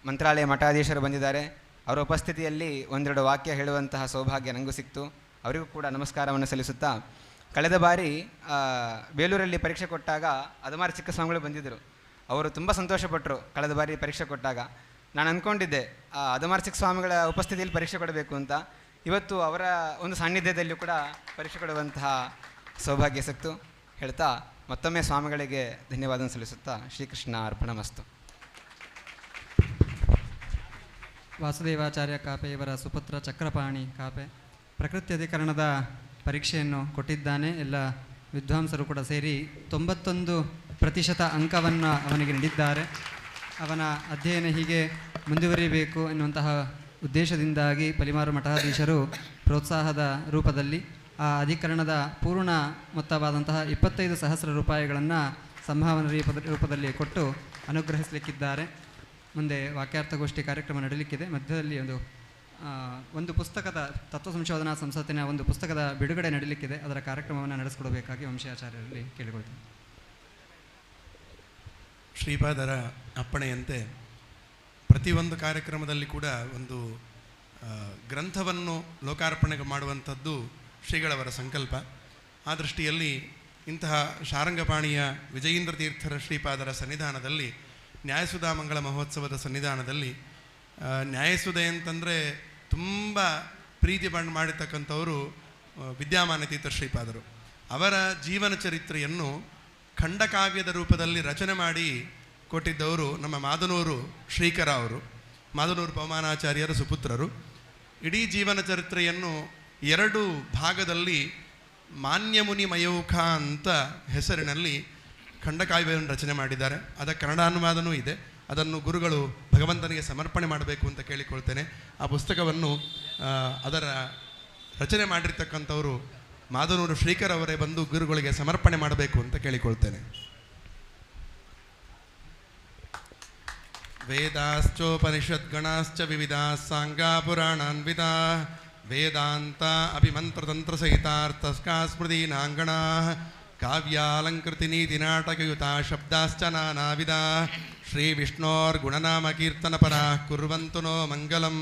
ಮಂತ್ರಾಲಯ ಮಠಾಧೀಶರು ಬಂದಿದ್ದಾರೆ, ಅವರ ಉಪಸ್ಥಿತಿಯಲ್ಲಿ ಒಂದೆರಡು ವಾಕ್ಯ ಹೇಳುವಂತಹ ಸೌಭಾಗ್ಯ ನನಗೂ ಸಿಕ್ತು. ಅವರಿಗೂ ಕೂಡ ನಮಸ್ಕಾರವನ್ನು ಸಲ್ಲಿಸುತ್ತಾ, ಕಳೆದ ಬಾರಿ ಬೇಲೂರಲ್ಲಿ ಪರೀಕ್ಷೆ ಕೊಟ್ಟಾಗ ಅದಮಾರಿ ಚಿಕ್ಕ ಸ್ವಾಮಿಗಳು ಬಂದಿದ್ದರು. ಅವರು ತುಂಬ ಸಂತೋಷಪಟ್ಟರು ಕಳೆದ ಬಾರಿ ಪರೀಕ್ಷೆ ಕೊಟ್ಟಾಗ. ನಾನು ಅಂದ್ಕೊಂಡಿದ್ದೆ ಅದಮಾರಿ ಚಿಕ್ಕ ಸ್ವಾಮಿಗಳ ಉಪಸ್ಥಿತಿಯಲ್ಲಿ ಪರೀಕ್ಷೆ ಕೊಡಬೇಕು ಅಂತ. ಇವತ್ತು ಅವರ ಒಂದು ಸಾನ್ನಿಧ್ಯದಲ್ಲಿಯೂ ಕೂಡ ಪರೀಕ್ಷೆ ಕೊಡುವಂತಹ ಸೌಭಾಗ್ಯ ಸಿಕ್ತು. ಹೇಳ್ತಾ ಮತ್ತೊಮ್ಮೆ ಸ್ವಾಮಿಗಳಿಗೆ ಧನ್ಯವಾದ ಸಲ್ಲಿಸುತ್ತಾ ಶ್ರೀಕೃಷ್ಣ ಅರ್ಪಣಮಸ್ತು. ವಾಸುದೇವಾಚಾರ್ಯ ಕಾಪೆ ಇವರ ಸುಪುತ್ರ ಚಕ್ರಪಾಣಿ ಕಾಪೆ ಪ್ರಕೃತಿ ಅಧಿಕರಣದ ಪರೀಕ್ಷೆಯನ್ನು ಕೊಟ್ಟಿದ್ದಾನೆ. ಎಲ್ಲ ವಿದ್ವಾಂಸರು ಕೂಡ ಸೇರಿ 91% ಅಂಕವನ್ನು ಅವನಿಗೆ ನೀಡಿದ್ದಾರೆ. ಅವನ ಅಧ್ಯಯನ ಹೀಗೆ ಮುಂದುವರಿಯಬೇಕು ಎನ್ನುವಂತಹ ಉದ್ದೇಶದಿಂದಾಗಿ ಪಲಿಮಾರು ಮಠಾಧೀಶರು ಪ್ರೋತ್ಸಾಹದ ರೂಪದಲ್ಲಿ ಆ ಅಧಿಕರಣದ ಪೂರ್ಣ ಮೊತ್ತವಾದಂತಹ 25,000 ರೂಪಾಯಿಗಳನ್ನು ಸಂಭಾವನಾ ರೂಪದಲ್ಲಿ ಕೊಟ್ಟು ಅನುಗ್ರಹಿಸಲಿಕ್ಕಿದ್ದಾರೆ. ಮುಂದೆ ವಾಕ್ಯಾರ್ಥಗೋಷ್ಠಿ ಕಾರ್ಯಕ್ರಮ ನಡೀಲಿಕ್ಕಿದೆ. ಮಧ್ಯದಲ್ಲಿ ಒಂದು ಪುಸ್ತಕದ ತತ್ವ ಸಂಶೋಧನಾ ಸಂಸತ್ತಿನ ಒಂದು ಪುಸ್ತಕದ ಬಿಡುಗಡೆ ನಡೀಲಿಕ್ಕಿದೆ. ಅದರ ಕಾರ್ಯಕ್ರಮವನ್ನು ನಡೆಸಿಕೊಡಬೇಕಾಗಿ ವಂಶಾಚಾರ್ಯರಲ್ಲಿ ಕೇಳಿಕೊಳ್ತೀನಿ. ಶ್ರೀಪಾದರ ಅಪ್ಪಣೆಯಂತೆ ಪ್ರತಿಯೊಂದು ಕಾರ್ಯಕ್ರಮದಲ್ಲಿ ಕೂಡ ಒಂದು ಗ್ರಂಥವನ್ನು ಲೋಕಾರ್ಪಣೆ ಮಾಡುವಂಥದ್ದು ಶ್ರೀಗಳವರ ಸಂಕಲ್ಪ. ಆ ದೃಷ್ಟಿಯಲ್ಲಿ ಇಂತಹ ಶಾರಂಗಪಾಣಿಯ ವಿಜಯೇಂದ್ರ ತೀರ್ಥರ ಶ್ರೀಪಾದರ ಸನ್ನಿಧಾನದಲ್ಲಿ ನ್ಯಾಯಸುಧಾ ಮಂಗಳ ಮಹೋತ್ಸವದ ಸನ್ನಿಧಾನದಲ್ಲಿ ನ್ಯಾಯಸುಧೆ ಅಂತಂದರೆ ತುಂಬ ಪ್ರೀತಿ ಮಾಡಿರ್ತಕ್ಕಂಥವರು ವಿದ್ಯಾಮಾನ ತೀರ್ಥ ಶ್ರೀಪಾದರು. ಅವರ ಜೀವನ ಚರಿತ್ರೆಯನ್ನು ಖಂಡಕಾವ್ಯದ ರೂಪದಲ್ಲಿ ರಚನೆ ಮಾಡಿ ಕೊಟ್ಟಿದ್ದವರು ನಮ್ಮ ಮಾದನೂರು ಶ್ರೀಕರ ಅವರು, ಮಾದನೂರು ಪವಮಾನಾಚಾರ್ಯರ ಸುಪುತ್ರರು. ಇಡೀ ಜೀವನ ಚರಿತ್ರೆಯನ್ನು 2 ಭಾಗದಲ್ಲಿ ಮಾನ್ಯಮುನಿ ಮಯೂಖ ಅಂತ ಹೆಸರಿನಲ್ಲಿ ಖಂಡಕಾವ್ಯವನ್ನು ರಚನೆ ಮಾಡಿದ್ದಾರೆ. ಅದರ ಕನ್ನಡ ಅನುವಾದನೂ ಇದೆ. ಅದನ್ನು ಗುರುಗಳು ಭಗವಂತನಿಗೆ ಸಮರ್ಪಣೆ ಮಾಡಬೇಕು ಅಂತ ಕೇಳಿಕೊಳ್ತೇನೆ. ಆ ಪುಸ್ತಕವನ್ನು ಅದರ ರಚನೆ ಮಾಡಿರ್ತಕ್ಕಂಥವರು ಮಾದನೂರು ಶ್ರೀಕರ್ ಅವರೇ ಬಂದು ಗುರುಗಳಿಗೆ ಸಮರ್ಪಣೆ ಮಾಡಬೇಕು ಅಂತ ಕೇಳಿಕೊಳ್ತೇನೆ. ವೇದಾಶ್ಚೋಪನಿಷದ್ಗಣಾಶ್ಚ ವಿವಿಧಾ ಸಾಂಗಾ ಪುರಾಣಾನ್ವಿತಾ ವೇದಾಂತ ಅಭಿಮಂತ್ರತಂತ್ರ ಸಹಿತಾರ್ಥಸ್ಕಾ ಸ್ಮೃತೀನಾಂಗಣಾ ಕಾವ್ಯಾಲಂಕೃತಿ ನೀತಿ ನಾಟಕಯುತಾ ಶಬ್ದಾಶ್ಚ ನಾನಾವಿಧಾ ಶ್ರೀ ವಿಷ್ಣೋರ್ಗುಣನಾಮ ಕೀರ್ತನಪರಾ ಕುರ್ವಂತು ನೋ ಮಂಗಲಂ.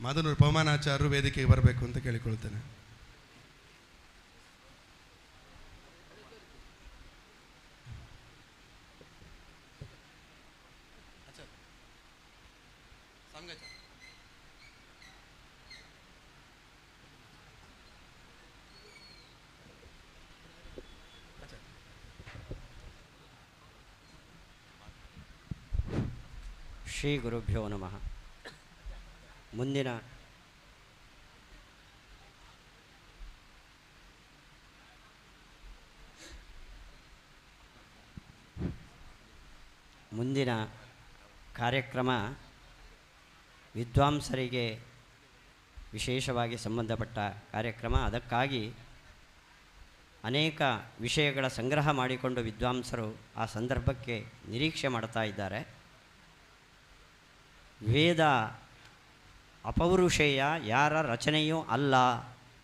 ಮಾದನೂರು ಪವಮಾನಾಚಾರ್ಯರು ವೇದಿಕೆಗೆ ಬರಬೇಕು ಅಂತ ಕೇಳಿಕೊಳ್ತೇನೆ. ಶ್ರೀ ಗುರುಭ್ಯೋ ನಮಃ. ಮುಂದಿನ ಕಾರ್ಯಕ್ರಮ ವಿದ್ವಾಂಸರಿಗೆ ವಿಶೇಷವಾಗಿ ಸಂಬಂಧಪಟ್ಟ ಕಾರ್ಯಕ್ರಮ. ಅದಕ್ಕಾಗಿ ಅನೇಕ ವಿಷಯಗಳ ಸಂಗ್ರಹ ಮಾಡಿಕೊಂಡು ವಿದ್ವಾಂಸರು ಆ ಸಂದರ್ಭಕ್ಕೆ ನಿರೀಕ್ಷೆ ಮಾಡ್ತಾ ಇದ್ದಾರೆ. ವೇದ ಅಪೌರುಷೇಯ, ಯಾರ ರಚನೆಯೂ ಅಲ್ಲ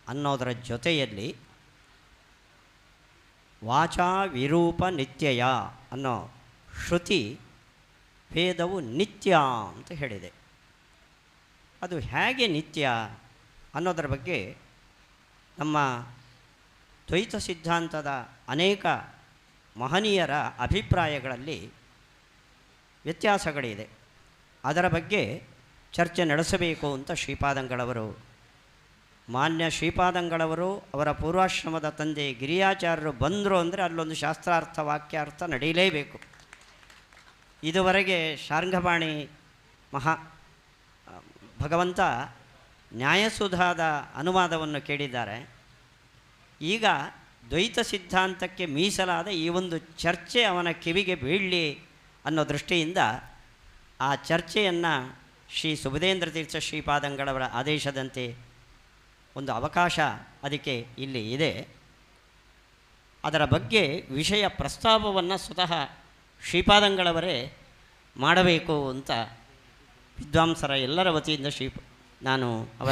ಅನ್ನೋದರ ಜೊತೆಯಲ್ಲಿ ವಾಚಾ ವಿರೂಪ ನಿತ್ಯಯ ಅನ್ನೋ ಶ್ರುತಿ ವೇದವು ನಿತ್ಯ ಅಂತ ಹೇಳಿದೆ. ಅದು ಹೇಗೆ ನಿತ್ಯ ಅನ್ನೋದರ ಬಗ್ಗೆ ನಮ್ಮ ದ್ವೈತ ಸಿದ್ಧಾಂತದ ಅನೇಕ ಮಹನೀಯರ ಅಭಿಪ್ರಾಯಗಳಲ್ಲಿ ವ್ಯತ್ಯಾಸಗಳಿದೆ. ಅದರ ಬಗ್ಗೆ ಚರ್ಚೆ ನಡೆಸಬೇಕು ಅಂತ ಶ್ರೀಪಾದಂಗಳವರು, ಮಾನ್ಯ ಶ್ರೀಪಾದಂಗಳವರು ಅವರ ಪೂರ್ವಾಶ್ರಮದ ತಂದೆ ಗಿರಿಯಾಚಾರ್ಯರು ಬಂದರು ಅಂದರೆ ಅಲ್ಲೊಂದು ಶಾಸ್ತ್ರಾರ್ಥ ವಾಕ್ಯಾರ್ಥ ನಡೆಯಲೇಬೇಕು. ಇದುವರೆಗೆ ಶಾರ್ಂಗಪಾಣಿ ಭಗವಂತ ನ್ಯಾಯಸುಧಾದ ಅನುವಾದವನ್ನು ಕೇಳಿದ್ದಾರೆ. ಈಗ ದ್ವೈತ ಸಿದ್ಧಾಂತಕ್ಕೆ ಮೀಸಲಾದ ಈ ಒಂದು ಚರ್ಚೆ ಅವನ ಕಿವಿಗೆ ಬೀಳಲಿ ಅನ್ನೋ ದೃಷ್ಟಿಯಿಂದ ಆ ಚರ್ಚೆಯನ್ನು ಶ್ರೀ ಸುಬುಧೇಂದ್ರ ತೀರ್ಥ ಶ್ರೀಪಾದಂಗಳವರ ಆದೇಶದಂತೆ ಒಂದು ಅವಕಾಶ ಅದಕ್ಕೆ ಇಲ್ಲಿ ಇದೆ. ಅದರ ಬಗ್ಗೆ ವಿಷಯ ಪ್ರಸ್ತಾಪವನ್ನು ಸ್ವತಃ ಶ್ರೀಪಾದಂಗಳವರೇ ಮಾಡಬೇಕು ಅಂತ ವಿದ್ವಾಂಸರ ಎಲ್ಲರ ವತಿಯಿಂದ ನಾನು ಅವರ